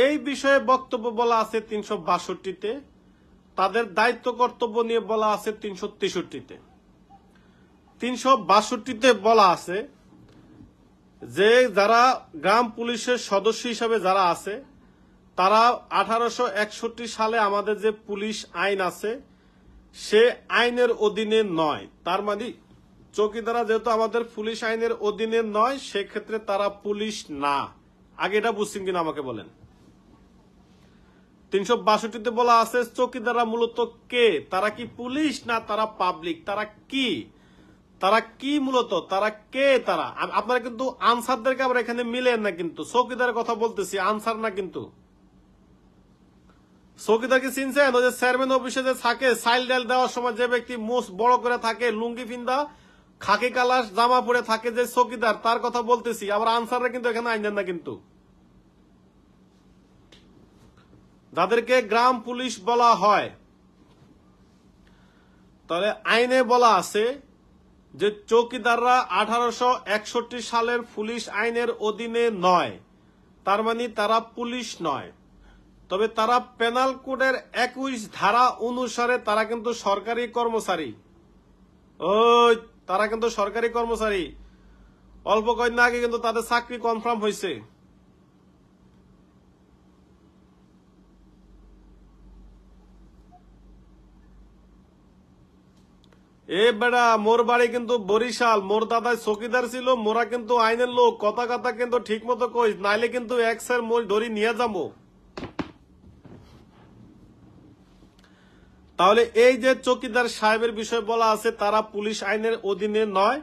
এই বিষয়ে বক্তব্য বলা আছে 362-তে, তাদের দায়িত্ব কর্তব্য নিয়ে বলা আছে 363-তে। 362-তে বলা আছে যে যারা গ্রাম পুলিশের সদস্য হিসাবে যারা আছে তারা 1861 সালে আমাদের যে পুলিশ আইন আছে সে আইনের অধীনে নয়। তার মানে চৌকিদাররা যেহেতু আমাদের পুলিশ আইনের অধীনে নয়, সেক্ষেত্রে তারা পুলিশ না। আগে এটা বুঝছেন কিনা আমাকে বলেন। 362-তে বলা আছে চৌকিদাররা মূলত কে, তারা কি পুলিশ না তারা পাবলিক, তারা কি, তারা কি মূলত, তারা কে, তারা। আপনারা কিন্তু আনসারদেরকে আবার এখানে মিলেন না, কিন্তু চৌকিদারের কথা বলতেছি, আনসার না। কিন্তু চৌকিদার কি চিনছেন? ওই যে চেয়ারম্যান অফিসে যে থাকে, সাইল ডাল দেওয়ার সময় যে ব্যক্তি মুখ বড় করে থাকে, লুঙ্গি ফিন্দা, খাকি কালার জামা পরে থাকে, যে চৌকিদার, তার কথা বলতেছি। আবার আনসাররা কিন্তু এখানে আইনেন না, কিন্তু যাদেরকে গ্রাম পুলিশ বলা হয়। তাহলে আইনে বলা আছে যে চৌকিদাররা 1861 সালের পুলিশ আইনের অধীনে নয়, তার মানে তারা পুলিশ নয়। তবে তারা পেনাল কোডের 21 ধারা অনুসারে তারা কিন্তু সরকারি কর্মচারী। ওই তারা কিন্তু সরকারি কর্মচারী। অল্প কয়েকদিন আগে কিন্তু তাদের চাকরি কনফার্ম হয়েছে। এ বেড়া, মোর বাড়ি কিন্তু বরিশাল, মোর দাদাই চকিদার ছিল, মোরা কিন্তু আইনের লোক, কথা কথা কিন্তু ঠিক মতো কইস, নাইলে কিন্তু এক্সের মোর ধরি নিয়ে যাবো। তাহলে এই যে চকিদার সাহেবের বিষয় বলা আছে, তারা পুলিশ আইনের অধীনে নয়,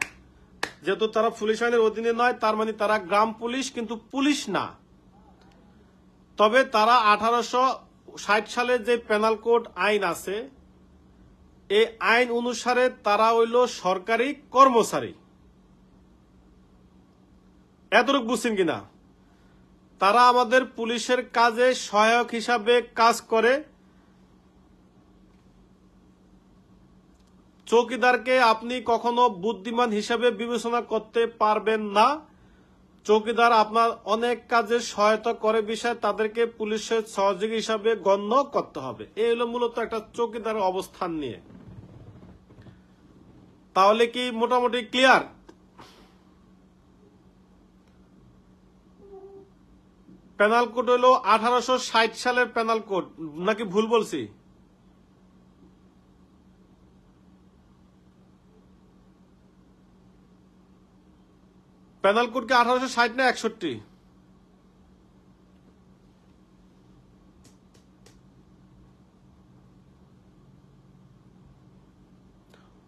যেহেতু তারা পুলিশ আইনের অধীনে নয়, তার মানে তারা গ্রাম পুলিশ, কিন্তু পুলিশ না। তবে তারা 1860 সালের যে পেনাল কোড আইন আছে, এই আইন অনুসারে তারা হইল সরকারি কর্মচারী। এতটুকু বুঝছেন কিনা? তারা আমাদের পুলিশের কাজে সহায়ক হিসাবে কাজ করে। চৌকিদারকে আপনি কখনো বুদ্ধিমান হিসাবে বিবেচনা করতে পারবেন না। চৌকিদার আপনার অনেক কাজে সহায়তা করে বিষয়, তাদেরকে পুলিশের সহযোগী হিসাবে গণ্য করতে হবে। এই হলো মূলত একটা চৌকিদারের অবস্থান নিয়ে। তাহলে কি মোটামুটি ক্লিয়ার? পেনাল কোড হলো 1860 সালের পেনাল কোড, নাকি ভুল বলছি? পেনাল কোড কি 1860 না 61?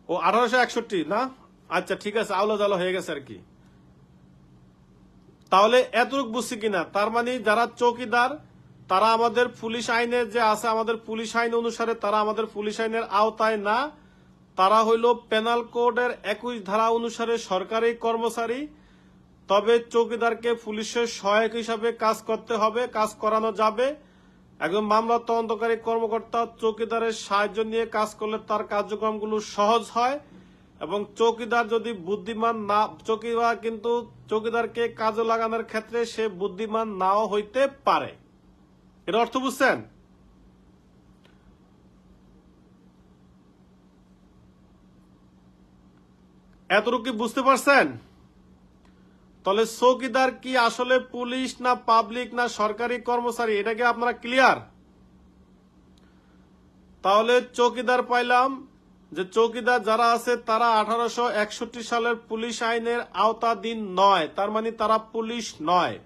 ও 1861 না? আচ্ছা ঠিক আছে, আলো জালো হয়ে গেছে আর কি। তাহলে এতটুকু বুঝছি কিনা? তার মানে যারা চৌকিদার, তারা আমাদের পুলিশ আইনে যে আছে, আমাদের পুলিশ আইন অনুসারে তারা আমাদের পুলিশ আইনের আওতায় না। তারা হইল পেনাল কোডের 21 ধারা অনুসারে সরকারি কর্মচারী। তবে চৌকিদারকে পুলিশের সহায়ক হিসাবে কাজ করতে হবে, কাজ করানো যাবে। একজন মামলা তদন্তকারী কর্মকর্তা চৌকিদারের সাহায্য নিয়ে কাজ করলে তার কার্যক্রমগুলো সহজ হয়। এবং চৌকিদার যদি বুদ্ধিমান না, চৌকিদার কিন্তু চৌকিদারকে কাজে লাগানোর ক্ষেত্রে সে বুদ্ধিমান নাও হইতে পারে। এর অর্থ বুঝছেন? এতটুকু কি বুঝতে পারছেন? তাহলে চৌকিদার কি আসলে পুলিশ না পাবলিক না সরকারি কর্মচারী, এটা কি আপনারা ক্লিয়ার? তাহলে চৌকিদার পাইলাম যে চৌকিদার যারা আছে তারা 1861 সালের পুলিশ আইনের আওতাধীন নয়, তার মানে তারা পুলিশ নয়।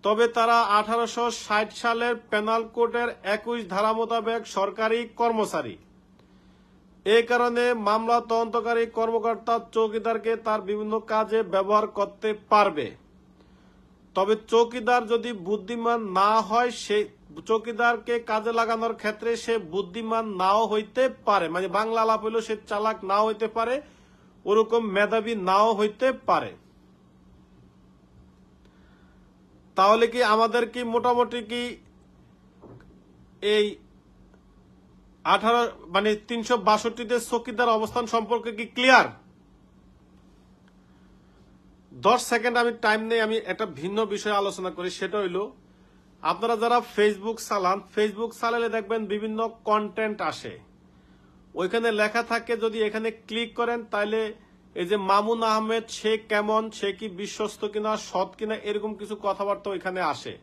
তবে তারা 1860 সালের পেনাল কোডের 21 ধারা মোতাবেক সরকারি কর্মচারী। এই কারণে মামলা তদন্তকারী কর্মকর্তা চৌকিদারকে তার বিভিন্ন কাজে ব্যবহার করতে পারবে। তবে চৌকিদার যদি বুদ্ধিমান না হয়, সেই চৌকিদারকে কাজে লাগানোর ক্ষেত্রে সে বুদ্ধিমান নাও হইতে পারে, মানে বাংলা আলাপ হইল সে চালাক নাও হইতে পারে, ওরকম মেধাবী নাও হইতে পারে। তাহলে কি আমাদের কি মোটামুটি কি এই 362 চৌকিদার অবস্থান সম্পর্কে কি ক্লিয়ার? 10 সেকেন্ড আমি টাইম নেই, আমি একটা ভিন্ন বিষয়ে আলোচনা করি। সেটা হইল, আপনারা যারা ফেসবুক চালান, ফেসবুক চালালে দেখবেন বিভিন্ন কন্টেন্ট আসে, ওইখানে লেখা থাকে, যদি এখানে ক্লিক করেন তাহলে এই যে মামুন আহমেদ সে কেমন, সে কি বিশ্বস্ত কিনা, সৎ কিনা, এরকম কিছু কথাবার্তা ওইখানে আসে।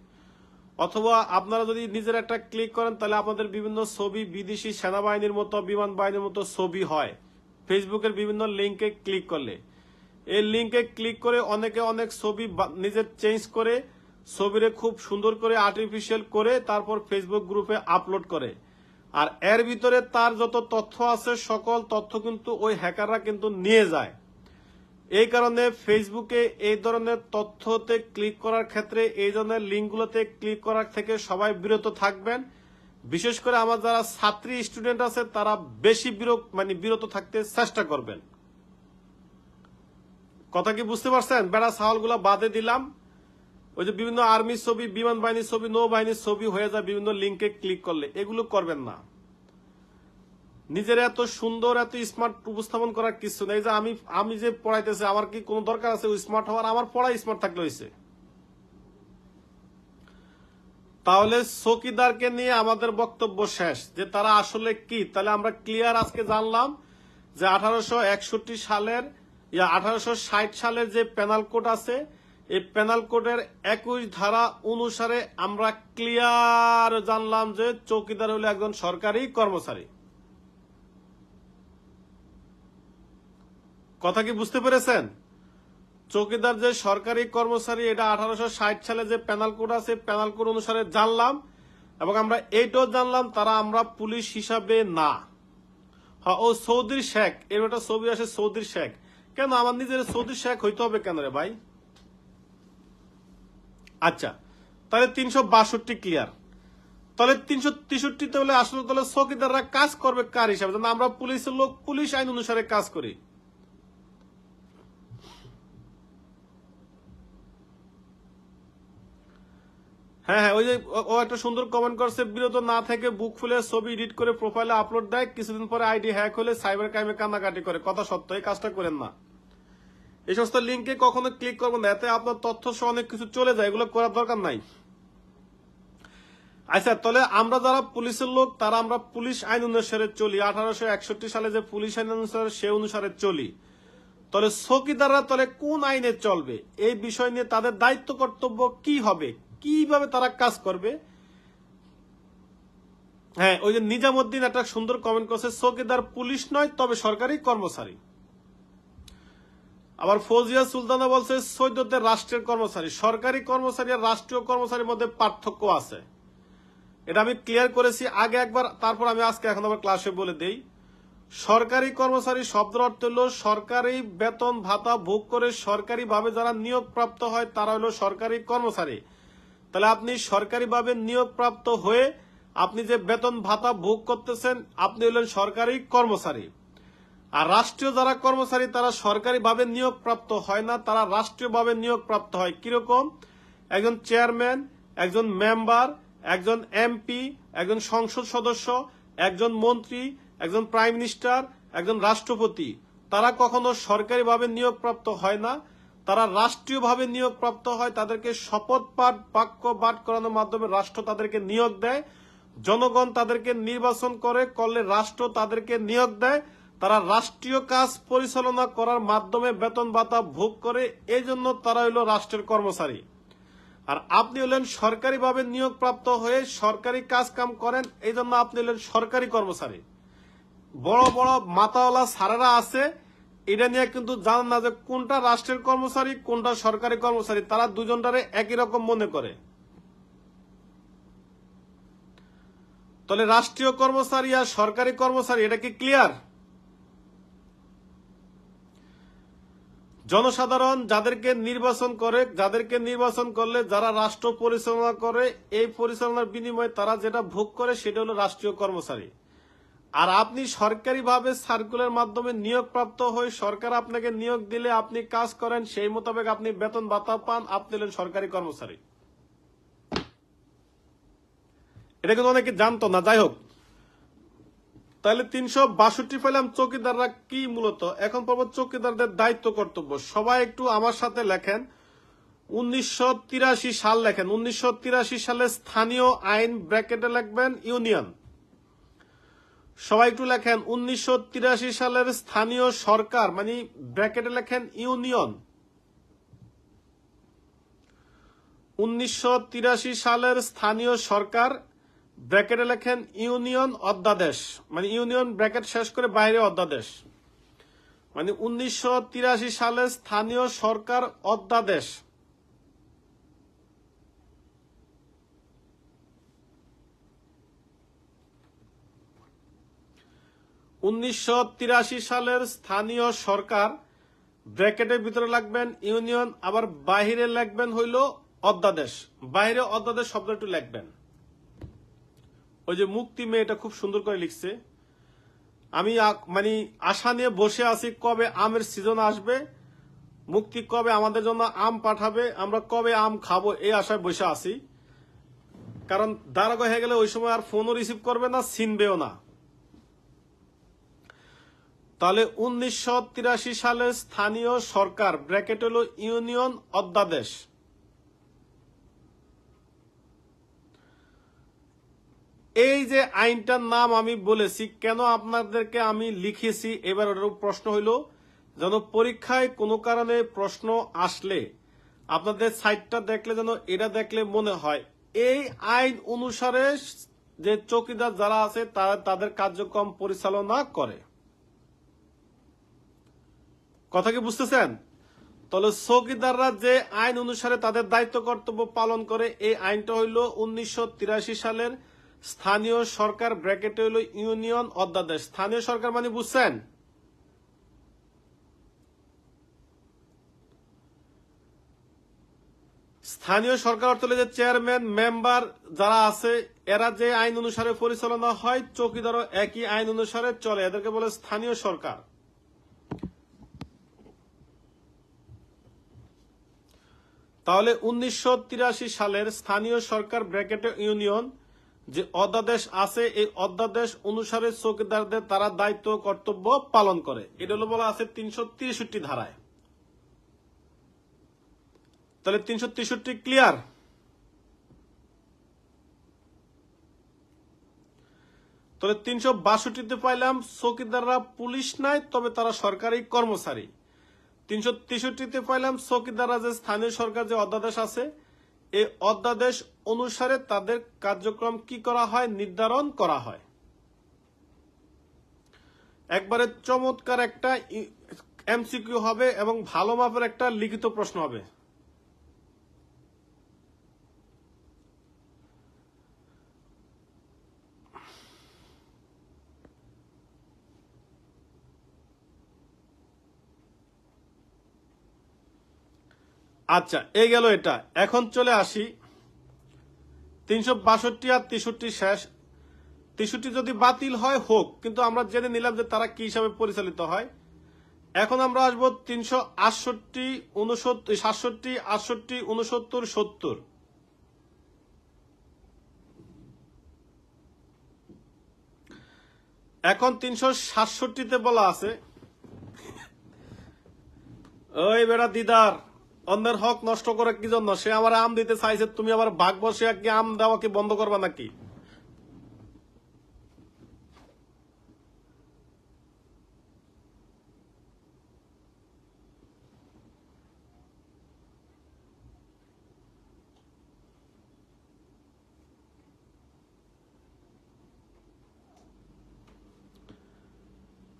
অথবা আপনারা যদি নিজের একটা ক্লিক করেন তাহলে আপনাদের বিভিন্ন ছবি বিদেশি সেনাবাহিনীর মতো, বিমান বাহিনীর মতো ছবি হয় ফেসবুকের বিভিন্ন লিঙ্কে ক্লিক করলে। এই লিঙ্কে ক্লিক করে অনেকে অনেক ছবি নিজের চেঞ্জ করে, ছবিরে খুব সুন্দর করে আর্টিফিশিয়াল করে তারপর ফেসবুক গ্রুপে আপলোড করে। আর এর ভিতরে তার যত তথ্য আছে সকল তথ্য কিন্তু ওই হ্যাকাররা কিন্তু নিয়ে যায়। এই কারণে ফেসবুকে এই ধরনের তথ্যতে ক্লিক করার ক্ষেত্রে এই ধরনের লিঙ্কগুলোতে ক্লিক করার থেকে সবাই বিরত থাকবেন। বিশেষ করে আমার যারা ছাত্রী স্টুডেন্ট আছে তারা বেশি বিরত থাকতে চেষ্টা করবেন। কথা কি বুঝতে পারছেন? বেড়া ছাওয়ালগুলা বাদে দিলাম। ওই যে বিভিন্ন আর্মির ছবি, বিমান বাহিনীর ছবি, নৌবাহিনীর ছবি হয়ে যায় বিভিন্ন লিঙ্কে ক্লিক করলে, এগুলো করবেন না। নিজের এত সুন্দর এত স্মার্ট উপস্থাপন করার কিছু নেই। যে আমি যে পড়াইতেছি, আমার কি কোনো দরকার আছে স্মার্ট হওয়ার? আমার পড়াই স্মার্ট থাকলে হয়েছে। তাহলে চৌকিদারকে নিয়ে আমাদের বক্তব্য শেষ, যে তারা আসলে কি। তাহলে আমরা ক্লিয়ার আজকে জানলাম যে 1861 সালের 1860 সালের যে পেনাল কোড আছে, এই পেনাল কোডের 21 ধারা অনুসারে আমরা ক্লিয়ার জানলাম যে চৌকিদার হলো একজন সরকারি কর্মচারী। কথা কি বুঝতে পেরেছেন? চৌকিদার যে সরকারি কর্মচারী, এটা 1860 সালে যে পেনাল কোড আছে, পেনাল কোড অনুসারে জানলাম, এবং আমরা এইটাও জানলাম তারা আমরা পুলিশ হিসাবে না। হ্যাঁ, ও সৌদির শেখ, এর একটা ছবি আসে সৌদির শেখ। কেন আমার নিজের সৌদির শেখ হইতে হবে কেন রে ভাই? আচ্ছা, তাহলে 362 ক্লিয়ার। তাহলে 363 হলে আসলে তাহলে চৌকিদাররা কাজ করবে কার হিসাবে? আমরা পুলিশের লোক, পুলিশ আইন অনুসারে কাজ করি। হ্যাঁ হ্যাঁ, ওই যে ও একটা সুন্দর কমেন্ট করছে, বিরত না থেকে বুক ফুলে ছবি এডিট করে প্রোফাইলে আপলোড দেয়, কিছুদিন পরে আইডি হ্যাক হলে সাইবার ক্রাইমে কান্নাকাটি করে। কথা সত্য, এই কাজটা করেন না। এই সমস্ত লিঙ্কে কখনো ক্লিক করবেন না, এতে আপনার তথ্য সহ অনেক কিছু চলে যায়, এগুলো করার দরকার নাই। আচ্ছা, তাহলে আমরা যারা পুলিশের লোক তারা আমরা পুলিশ আইন অনুসারে চলি, 1861 সালে যে পুলিশ আইন অনুসারে সে অনুসারে চলি। তাহলে চৌকিদাররা তাহলে কোন আইনে চলবে, এই বিষয় নিয়ে তাদের দায়িত্ব কর্তব্য কি হবে, কিভাবে তারা কাজ করবে? হ্যাঁ, ওই যে নিজামুদ্দিন একটা সুন্দর কমেন্ট করছে, চৌকিদার পুলিশ নয় তবে সরকারি কর্মচারী। আবার ফৌজিয়া সুলতানা বলছে সৈয়দদের রাষ্ট্রের কর্মচারী। সরকারি কর্মচারী আর রাষ্ট্রীয় কর্মচারীর মধ্যে পার্থক্য আছে, এটা আমি ক্লিয়ার করেছি আগে একবার, তারপর আমি আজকে এখন আবার ক্লাসে বলে দেই। সরকারি কর্মচারী শব্দের অর্থ হলো সরকারি বেতন ভাতা ভোগ করে সরকারিভাবে যারা নিয়োগপ্রাপ্ত হয় তারা হলো সরকারি কর্মচারী। তাহলে আপনি সরকারিভাবে নিয়োগপ্রাপ্ত হয়ে আপনি যে বেতন ভাতা ভোগ করতেছেন, আপনি হলেন সরকারি কর্মচারী। আর রাষ্ট্রীয় যারা কর্মচারী তারা সরকারিভাবে নিয়োগপ্রাপ্ত হয় না, তারা রাষ্ট্রীয়ভাবে নিয়োগপ্রাপ্ত হয়। কিরকম? একজন চেয়ারম্যান, একজন মেম্বার, একজন এমপি, একজন সংসদ সদস্য, একজন মন্ত্রী, একজন প্রাইম মিনিস্টার, একজন রাষ্ট্রপতি, তারা কখনো সরকারিভাবে নিয়োগপ্রাপ্ত হয় না, তারা রাষ্ট্রীয়ভাবে নিয়োগপ্রাপ্ত হয়। তাদেরকে শপথ পাঠ বাক্য পাঠ করানোর মাধ্যমে রাষ্ট্র তাদেরকে নিয়োগ দেয়, জনগণ তাদেরকে নির্বাচন করলে রাষ্ট্র তাদেরকে নিয়োগ দেয়, তারা রাষ্ট্রীয় কাজ পরিচালনা করার মাধ্যমে বেতন ভাতা ভোগ করে, এই জন্য তারা হইল রাষ্ট্রের কর্মচারী। আর আপনি হলেন সরকারিভাবে নিয়োগপ্রাপ্ত হয়ে সরকারি কাজ কাম করেন, এই জন্য আপনি হলেন সরকারি কর্মচারী। বড় বড় মাতাওয়ালা সারেরা আছে, এটা নিয়ে কিন্তু জানেন না যে কোনটা রাষ্ট্রের কর্মচারী কোনটা সরকারি কর্মচারী, তারা দুজনটারে একই রকম মনে করে। তাহলে রাষ্ট্রীয় কর্মচারী আর সরকারি কর্মচারী, এটা কি ক্লিয়ার? জনসাধারণ যাদেরকে নির্বাচন করলে যারা রাষ্ট্র পরিচালনা করে, এই পরিচালনার বিনিময়ে তারা যেটা ভোগ করে সেটা হলো রাষ্ট্রীয় কর্মচারী। আর আপনি সরকারিভাবে সার্কুলার মাধ্যমে নিয়োগপ্রাপ্ত হয়ে সরকার আপনাকে নিয়োগ দিলে আপনি কাজ করেন, সেই মোতাবেক আপনি বেতন ভাতা পান, আপনি হলেন সরকারি কর্মচারী। এটা কিন্তু অনেকে জানতো না। যাই হোক, তাহলে 362 পেলাম চৌকিদাররা কি মূলত। এখন পর্ব চৌকিদারদের দায়িত্ব কর্তব্য। সবাই একটু আমার সাথে লেখেন 1983 সাল লেখেন। 1983 সালে স্থানীয় আইন ব্র্যাকেটে লিখবেন ইউনিয়ন। সবাই একটু লেখেন 1983 সালের স্থানীয় সরকার মানে ব্র্যাকেটে লেখেন ইউনিয়ন। 1983 সালের স্থানীয় সরকার ব্র্যাকেটে লেখেন ইউনিয়ন অধ্যাদেশ, মানে ইউনিয়ন ব্র্যাকেট শেষ করে বাইরে অধ্যাদেশ, মানে 1983 সালের স্থানীয় সরকার অধ্যাদেশ। সালের স্থানীয় সরকার ব্র্যাকেটের ভিতরে লিখবেন ইউনিয়ন, আবার বাহিরে লিখবেন হইল অধ্যাদেশ। বাইরে অধ্যাদেশ শব্দ একটু লিখবেন। ওই যে মুক্তি মেয়ে এটা খুব সুন্দর করে লিখছে, আমি মানে আশা নিয়ে বসে আছি কবে আমের সিজন আসবে, মুক্তি কবে আমাদের জন্য আম পাঠাবে, আমরা কবে আম খাবো এই আশায় বসে আছি। কারণ দারোগা হয়ে গেলে ওই সময় আর ফোনও রিসিভ করবে না, চিনবেও না। তাহলে 1983 সালের স্থানীয় সরকার ব্র্যাকেট হলো ইউনিয়ন অধ্যাদেশ। এই যে আইনটার নাম আমি বলেছি, কেন আপনাদেরকে আমি লিখেছি, এবার ওটার প্রশ্ন হইল যেন পরীক্ষায় কোনো কারণে প্রশ্ন আসলে আপনাদের সাইটটা দেখলে যেন এটা দেখলে মনে হয় এই আইন অনুসারে যে চৌকিদার যারা আছে তারা তাদের কার্যক্রম পরিচালনা করে। কথা কি বুঝতেছেন? তাহলে চৌকিদাররা যে আইন অনুসারে তাদের দায়িত্ব কর্তব্য পালন করে, এই আইনটা হইল 1983 সালের স্থানীয় সরকার ব্র্যাকেটে হইল ইউনিয়ন অধ্যাদেশ। স্থানীয় সরকার মানে বুঝছেন? স্থানীয় সরকার অর্থ হলো যে চেয়ারম্যান মেম্বার যারা আছে এরা যে আইন অনুসারে পরিচালনা হয়, চৌকিদারও একই আইন অনুসারে চলে, এদেরকে বলে স্থানীয় সরকার। তাহলে 1983 সালের স্থানীয় সরকার ব্র্যাকেটে ইউনিয়ন যে অধ্যাদেশ আছে, এই অধ্যাদেশ অনুসারে চৌকিদারদের তারা দায়িত্ব কর্তব্য পালন করে। এটা হলো বলা আছে 363 ধারায়। তাহলে 363 ক্লিয়ার? তাহলে 362তে পাইলাম চৌকিদাররা পুলিশ নাই, তবে তারা সরকারি কর্মচারী। 363তে পাইলাম চৌকিদাররা যে স্থানীয় সরকার যে অধ্যাদেশ আছে, এই অধ্যাদেশ অনুসারে তাদের কার্যক্রম কি করা হয়, নির্ধারণ করা হয়। একবারে চমৎকার একটা এমসিকিউ হবে এবং ভালো মাপের একটা লিখিত প্রশ্ন হবে। আচ্ছা, এই গেল এটা। এখন চলে আসি 362 আর 63 শেষ। 63 যদি বাতিল হয় হোক, কিন্তু আমরা জেনে নিলাম যে তারা কি হিসাবে পরিচালিত হয়। এখন আমরা আসবো 368, 67, 67, 68, 69, 70। এখন 367তে বলা আছে, ওই বেড়া দিদার অন্যের হক নষ্ট করে কি জন্য? সে আমার আম দিতে চাইছে, তুমি আবার ভাগ বসে কি আম দেওয়া কি বন্ধ করবা নাকি?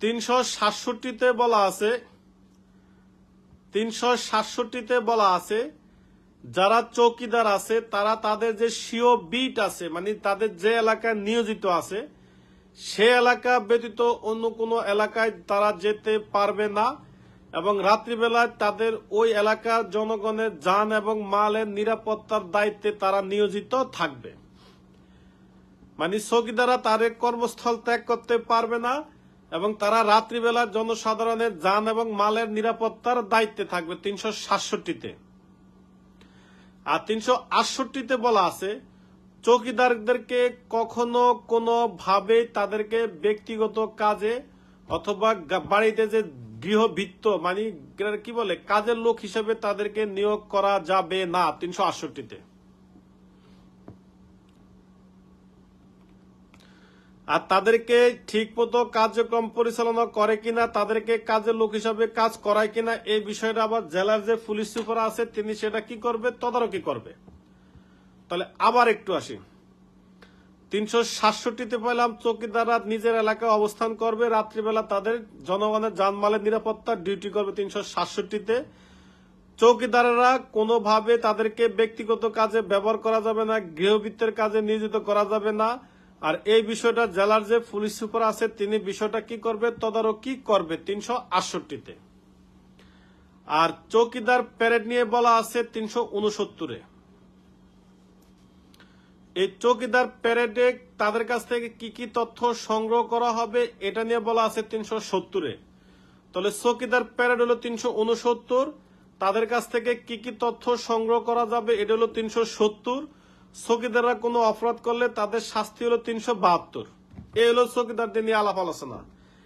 তিনশো সাতষট্টিতে বলা আছে যারা চৌকিদার আছে তারা তাদের যে স্বীয় বিট আছে, মানে তাদের যে এলাকায় নিয়োজিত আছে, সে এলাকা ব্যতীত অন্য কোনো এলাকায় তারা যেতে পারবে না এবং রাত্রিবেলায় তাদের ওই এলাকার জনগণের যান এবং মালের নিরাপত্তার দায়িত্বে তারা নিয়োজিত থাকবে। মানে চৌকিদাররা তাদের কর্মস্থল ত্যাগ করতে পারবে না এবং তারা রাত্রিবেলা জনসাধারণের যান এবং মালের নিরাপত্তার দায়িত্বে থাকবে 367তে। আর 368তে বলা আছে চৌকিদারদেরকে কখনো কোনো ভাবে তাদেরকে ব্যক্তিগত কাজে অথবা বাড়িতে যে গৃহভিত্ত মানে কি বলে কাজের লোক হিসেবে তাদেরকে নিয়োগ করা যাবে না 368তে। আর তাদেরকে ঠিক মতো কার্যক্রম পরিচালনা করে কিনা, তাদেরকে কাজের লোক হিসাবে কাজ করায় কিনা, এই বিষয়টা আবার জেলার যে পুলিশ সুপার আছে তিনি সেটা কি করবে, তদারকি করবে। তাহলে আবার একটু আসি 367তে পেলাম চৌকিদাররা নিজের এলাকায় অবস্থান করবে, রাত্রিবেলা তাদের জনগণের জানমালের নিরাপত্তা ডিউটি করবে 367তে। চৌকিদারেরা কোনোভাবে তাদেরকে ব্যক্তিগত কাজে ব্যবহার করা যাবে না, গৃহবৃত্তের কাজে নিয়োজিত করা যাবে না। আর এই বিষয়টা জেলার যে পুলিশ সুপার আছে তিনি বিষয়টা কি করবে, তদারকি করবে 368তে। আর চৌকিদার প্যারেড নিয়ে বলা আছে 369-এ। এই চৌকিদার প্যারেডে তাদের কাছ থেকে কি কি তথ্য সংগ্রহ করা হবে এটা নিয়ে বলা আছে 370-এ। তাহলে চৌকিদার প্যারেড হলো 369, তাদের কাছ থেকে কি কি তথ্য সংগ্রহ করা যাবে এটা হলো 370। চৌকিদাররা কোনো অপরাধ করলে তাদের শাস্তি হলো 372। এই হলো চৌকিদারদের নিয়ে আলাপ আলোচনা।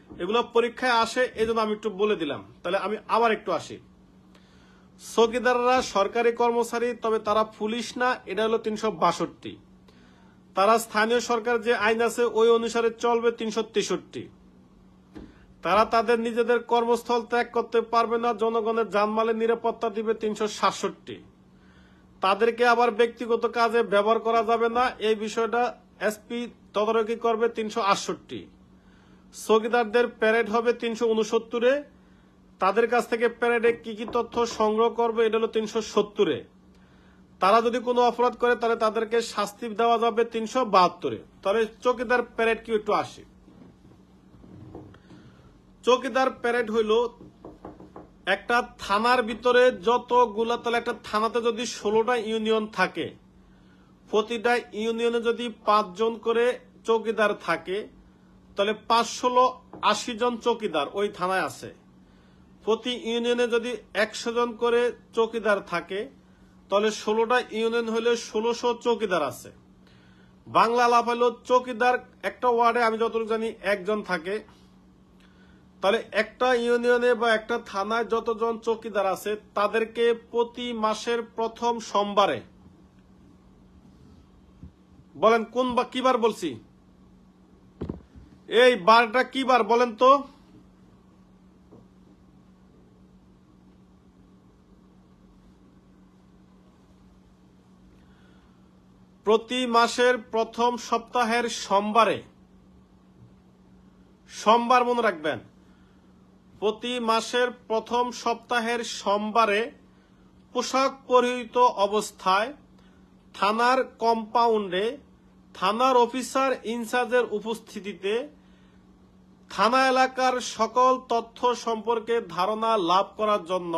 এগুলো পরীক্ষায় আসে, এই জন্য আমি একটু বলে দিলাম। তাহলে আমি আবার একটু আসি। চৌকিদাররা সরকারি কর্মচারী, তবে তারা পুলিশ না, এটা হলো 362। তারা স্থানীয় সরকার যে আইন আছে ওই অনুসারে চলবে 363। তারা তাদের নিজেদের কর্মস্থল ত্যাগ করতে পারবে না, জনগণের জানমালের নিরাপত্তা দিবে 367। তাদেরকে আবার ব্যক্তিগত কাজে ব্যবহার করা যাবে না, এই বিষয়টা এসপি তদারকি করবে 368। চৌকিদারদের প্যারেড হবে 369-এ, তাদের কাছ থেকে প্যারেডে কি কি তথ্য সংগ্রহ করবে এটা হলো 370-এ। তারা যদি কোনো অপরাধ করে তাহলে তাদেরকে শাস্তি দেওয়া যাবে 372-এ। তাহলে চৌকিদার প্যারেড কি একটু আসে। চৌকিদার প্যারেড হইল একটা থানার ভিতরে যতগুলা, তাহলে একটা থানাতে যদি 16টা ইউনিয়ন থাকে, প্রতিটা ইউনিয়নে যদি 5 জন করে চৌকিদার থাকে, তাহলে 5-16-80 জন চৌকিদার ওই থানায় আছে। প্রতি ইউনিয়নে যদি 100 জন করে চৌকিদার থাকে, তাহলে 16টা ইউনিয়ন হলে 1600 চৌকিদার আছে। বাংলা আলাপ হলো চৌকিদার একটা ওয়ার্ডে আমি যতটুকু জানি 1 জন থাকে। তাহলে একটা ইউনিয়নে বা একটা থানায় যতজন চৌকিদার আছে তাদেরকে প্রতি মাসের প্রথম সোমবারে, বলেন কোন বা কি বার বলছি, এই বারটা কি বার বলেন তো? প্রতি মাসের প্রথম সপ্তাহের সোমবারে, সোমবার মনে রাখবেন, প্রতি মাসের প্রথম সপ্তাহের সোমবারে পোশাক পরিহিত অবস্থায় থানার কম্পাউন্ডে থানার অফিসার ইনচার্জের উপস্থিতিতে থানা এলাকার সকল তথ্য সম্পর্কে ধারণা লাভ করার জন্য,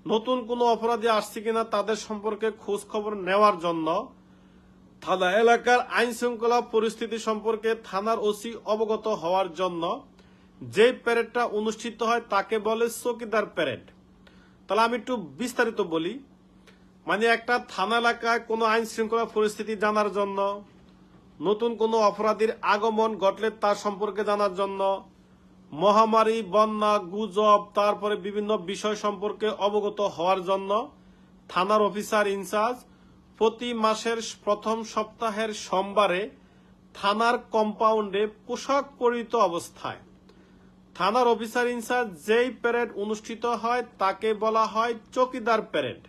নতুন কোনো অপরাধী আসছে কিনা তাদের সম্পর্কে খোঁজ খবর নেওয়ার জন্য, থানা এলাকার আইন শৃঙ্খলা পরিস্থিতি সম্পর্কে থানার ওসি অবগত হওয়ার জন্য যে প্যারেডটা অনুষ্ঠিত হয় তাকে বলে চৌকিদার প্যারেড। তাহলে আমি একটু বিস্তারিত বলি। মানে একটা থানা এলাকায় কোনো আইন শৃঙ্খলা পরিস্থিতি জানার জন্য, নতুন কোনো অপরাধীর আগমন ঘটলে তার সম্পর্কে জানার জন্য, মহামারী, বন্যা, গুজব, তারপরে বিভিন্ন বিষয় সম্পর্কে অবগত হওয়ার জন্য থানার অফিসার ইনচার্জ প্রতি মাসের প্রথম সপ্তাহের সোমবারে থানার কম্পাউন্ডে পোশাক পরিহিত অবস্থায় থানার অফিসার ইনচার্জ যেই প্যারেড অনুষ্ঠিত হয় তাকে বলা হয় চৌকিদার প্যারেড।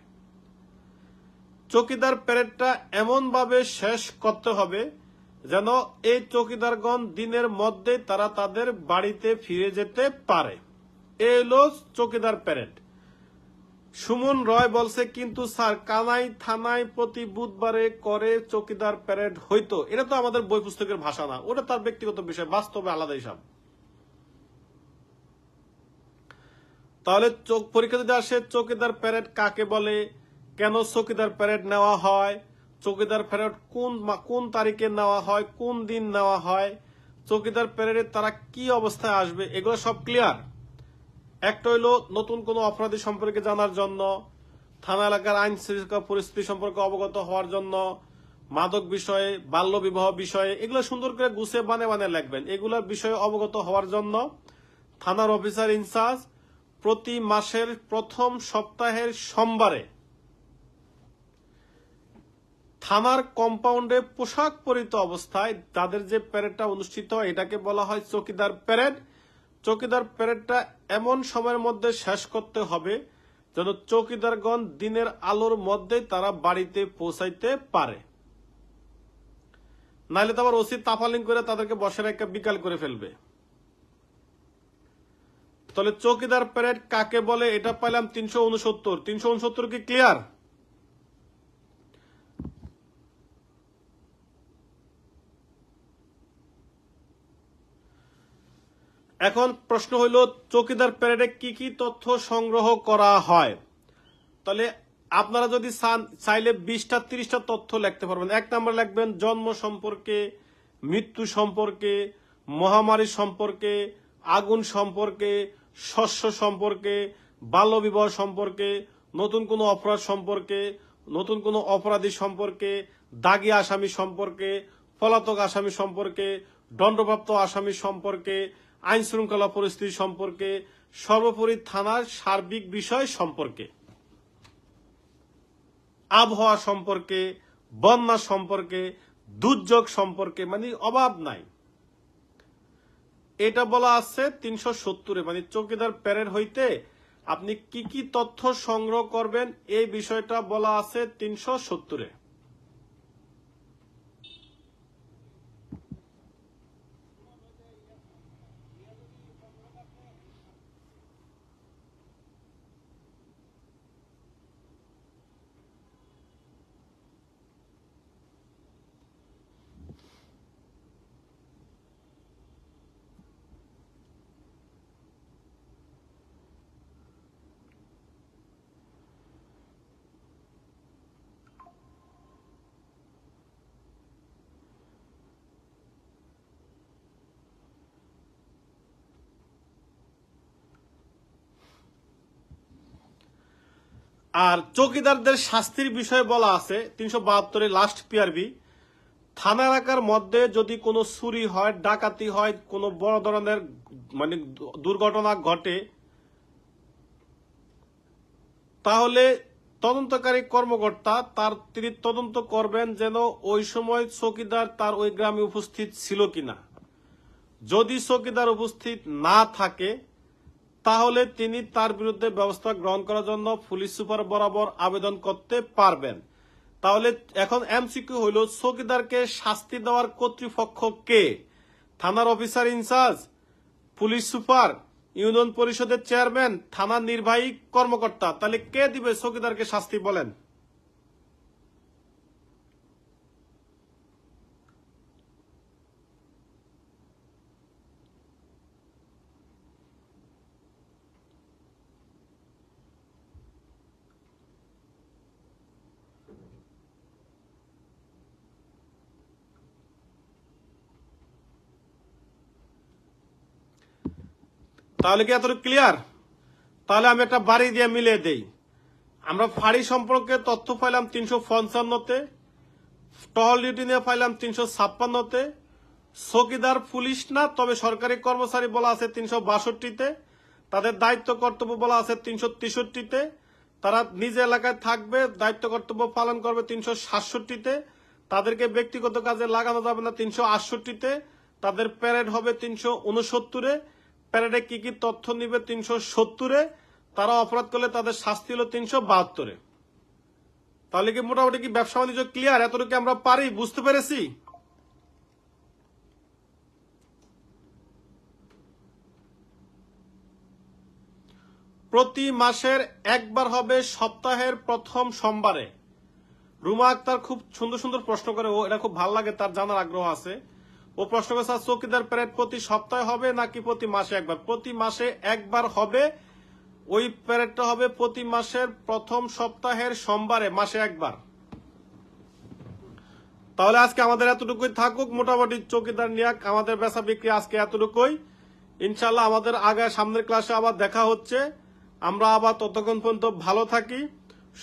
চৌকিদার প্যারেডটা এমন ভাবে শেষ করতে হবে যেন এই চৌকিদারগণ দিনের মধ্যে তারা তাদের বাড়িতে ফিরে যেতে পারে। এই হলো চৌকিদার প্যারেড। সুমন রয় বলছে কিন্তু স্যার কানাই থানায় প্রতি বুধবারে করে চৌকিদার প্যারেড হইতো, এটা তো আমাদের বই পুস্তকের ভাষা না, ওটা তার ব্যক্তিগত বিষয়, বাস্তবে আলাদা হিসাব। তাহলে পরীক্ষা যদি আসে চৌকিদার প্যারেড কাকে বলে, কেন চৌকিদার প্যারেড নেওয়া হয়, চৌকিদার প্যারেড কোন তারিখে নেওয়া হয়, কোন দিন নেওয়া হয়, চৌকিদার প্যারেডে তারা কি অবস্থায় আসবে, এগুলো সব ক্লিয়ার। একটা হইলো নতুন কোন অপরাধী সম্পর্কে জানার জন্য, থানা এলাকার আইন শৃঙ্খলা পরিস্থিতি সম্পর্কে অবগত হওয়ার জন্য, মাদক বিষয়ে, বাল্য বিবাহ বিষয়ে, এগুলো সুন্দর করে গুছিয়ে বানিয়ে লিখবেন। এগুলোর বিষয়ে অবগত হওয়ার জন্য থানার অফিসার ইনচার্জ প্রতি মাসের প্রথম সপ্তাহের সোমবারে থানার কম্পাউন্ডে পোশাক পরিহিত অবস্থায় তাদের যে প্যারেডটা অনুষ্ঠিত হয় এটাকে বলা হয় চৌকিদার প্যারেড। চৌকিদার প্যারেডটা এমন সময়ের মধ্যে শেষ করতে হবে যেন চৌকিদারগণ দিনের আলোর মধ্যে তারা বাড়িতে পৌঁছাইতে পারে, নাইলে তো আবার ওসি তাফালিং করে তাদেরকে বসে রেখে বিকাল করে ফেলবে। তাহলে চৌকিদার প্যারেড কাকে বলে এটা পাইলাম 369। 369 কি ক্লিয়ার? এখন প্রশ্ন হইল চৌকিদার প্যারেডে কি কি তথ্য সংগ্রহ করা হয়। তাহলে আপনারা যদি চাইলে 20টা 30টা তথ্য লিখতে পারবেন। 1 নম্বর লিখবেন জন্ম সম্পর্কে, মৃত্যু সম্পর্কে, মহামারী সম্পর্কে, আগুন সম্পর্কে, শস্য সম্পর্কে, বাল্য বিবাহ সম্পর্কে, নতুন কোনো অপরাধ সম্পর্কে, নতুন কোনো অপরাধী সম্পর্কে, দাগী আসামি সম্পর্কে, পলাতক আসামি সম্পর্কে, দণ্ডপ্রাপ্ত আসামি সম্পর্কে, আইন শৃঙ্খলা পরিস্থিতি সম্পর্কে, সর্বোপরি থানার সার্বিক বিষয় সম্পর্কে, আবহাওয়া সম্পর্কে, বন্যা সম্পর্কে, দুর্যোগ সম্পর্কে, মানে অভাব নাই। এটা বলা আছে 370-এ, মানে চৌকিদার প্যারেড হইতে আপনি কি কি তথ্য সংগ্রহ করবেন এই বিষয়টা বলা আছে 370-এ। আর চৌকিদারদের শাস্তির বিষয়ে বলা আছে 372-এ লাস্ট পিআরবি, থানা এলাকার মধ্যে যদি কোনো চুরি হয়, ডাকাতি হয়, কোনো বড় ধরনের মানে দুর্ঘটনা ঘটে, তাহলে তদন্তকারী কর্মকর্তা তিনি তদন্ত করবেন যেন ওই সময় চৌকিদার তার ওই গ্রামে উপস্থিত ছিল কিনা। যদি চৌকিদার উপস্থিত না থাকে তাহলে তিনি তার বিরুদ্ধে ব্যবস্থা গ্রহণ করার জন্য পুলিশ সুপার বরাবর আবেদন করতে পারবেন। তাহলে এখন এমসিকিউ হইল, চৌকিদারকে শাস্তি দেওয়ার কর্তৃপক্ষ কে? থানার officer in charge, police super, union পরিষদের চেয়ারম্যান, থানার নির্বাহী কর্মকর্তা? তাহলে কে দিবে চৌকিদারকে শাস্তি বলেন? তাহলে কি এতটুকু ক্লিয়ার? তাহলে আমি একটা বাড়ি দিয়ে মিলিয়ে দেই। আমরা ফাঁড়ি সম্পর্কে তথ্য পাইলাম 355-তে, টহল ডিউটি নিয়ে পাইলাম 356-তে, চৌকিদার পুলিশ না তবে সরকারি কর্মচারী বলা আছে 362-তে, তাদের দায়িত্ব কর্তব্য বলা আছে 363-তে, তারা নিজ এলাকায় থাকবে, দায়িত্ব কর্তব্য পালন করবে 367-তে, তাদেরকে ব্যক্তিগত কাজে লাগানো যাবে না 368-তে, তাদের প্যারেড হবে 369-এ, প্যারেডে কি কি তথ্য নিবে 370-এ, তারা অপরাধ করলে তাদের শাস্তি হলো 372-এ। তাহলে কি মোটামুটি কি ব্যবসা বাণিজ্য ক্লিয়ার? এতটুকু আমরা পারি, বুঝতে পেরেছি? প্রতি মাসের একবার হবে সপ্তাহের প্রথম সোমবারে। রুমা আক্তার খুব সুন্দর সুন্দর প্রশ্ন করে, ও এটা খুব ভালো লাগে, তার জানার আগ্রহ আছে। ও প্রশ্ন করেছে চৌকিদার প্যারেড প্রতি সপ্তাহে হবে নাকি প্রতি মাসে একবার? প্রতি মাসে একবার হবে। ওই প্যারেডটা হবে প্রতি মাসের প্রথম সপ্তাহের সোমবারে, মাসে একবার। তাহলে আজকে আমাদের এতটুকুই থাকুক। মোটামুটি চৌকিদার নিয়ে আমাদের বেচা বিক্রি আজকে এতটুকুই। ইনশাল্লাহ আমাদের আগে সামনের ক্লাসে আবার দেখা হচ্ছে। আমরা আবার ততক্ষণ পর্যন্ত ভালো থাকি,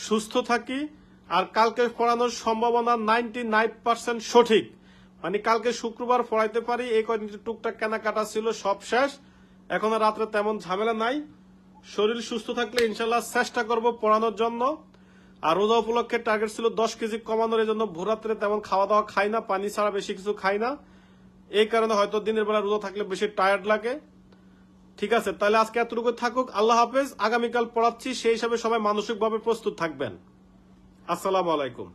সুস্থ থাকি। আর কালকে পড়ানোর সম্ভাবনা 99% সঠিক, মানে কালকে শুক্রবার পড়াইতে পারি। এই কয়েকদিন টুকটাক কেনাকাটা ছিল, সব শেষ। এখন রাত্রে তেমন ঝামেলা নাই। শরীর সুস্থ থাকলে ইনশাল্লাহ চেষ্টা করব পড়ানোর জন্য। আর রোজা উপলক্ষে টার্গেট ছিল 10 কেজি কমানোর, এই জন্য ভোরাত্রে তেমন খাওয়া দাওয়া খাই না, পানি ছাড়া বেশি কিছু খাই না। এই কারণে হয়তো দিনের বেলা রোজা থাকলে বেশি টায়ার্ড লাগে। ঠিক আছে, তাহলে আজকে এতটুকু থাকুক। আল্লাহ হাফেজ। আগামীকাল পড়াচ্ছি, সেই হিসাবে সবাই মানসিকভাবে প্রস্তুত থাকবেন। আসসালামু আলাইকুম।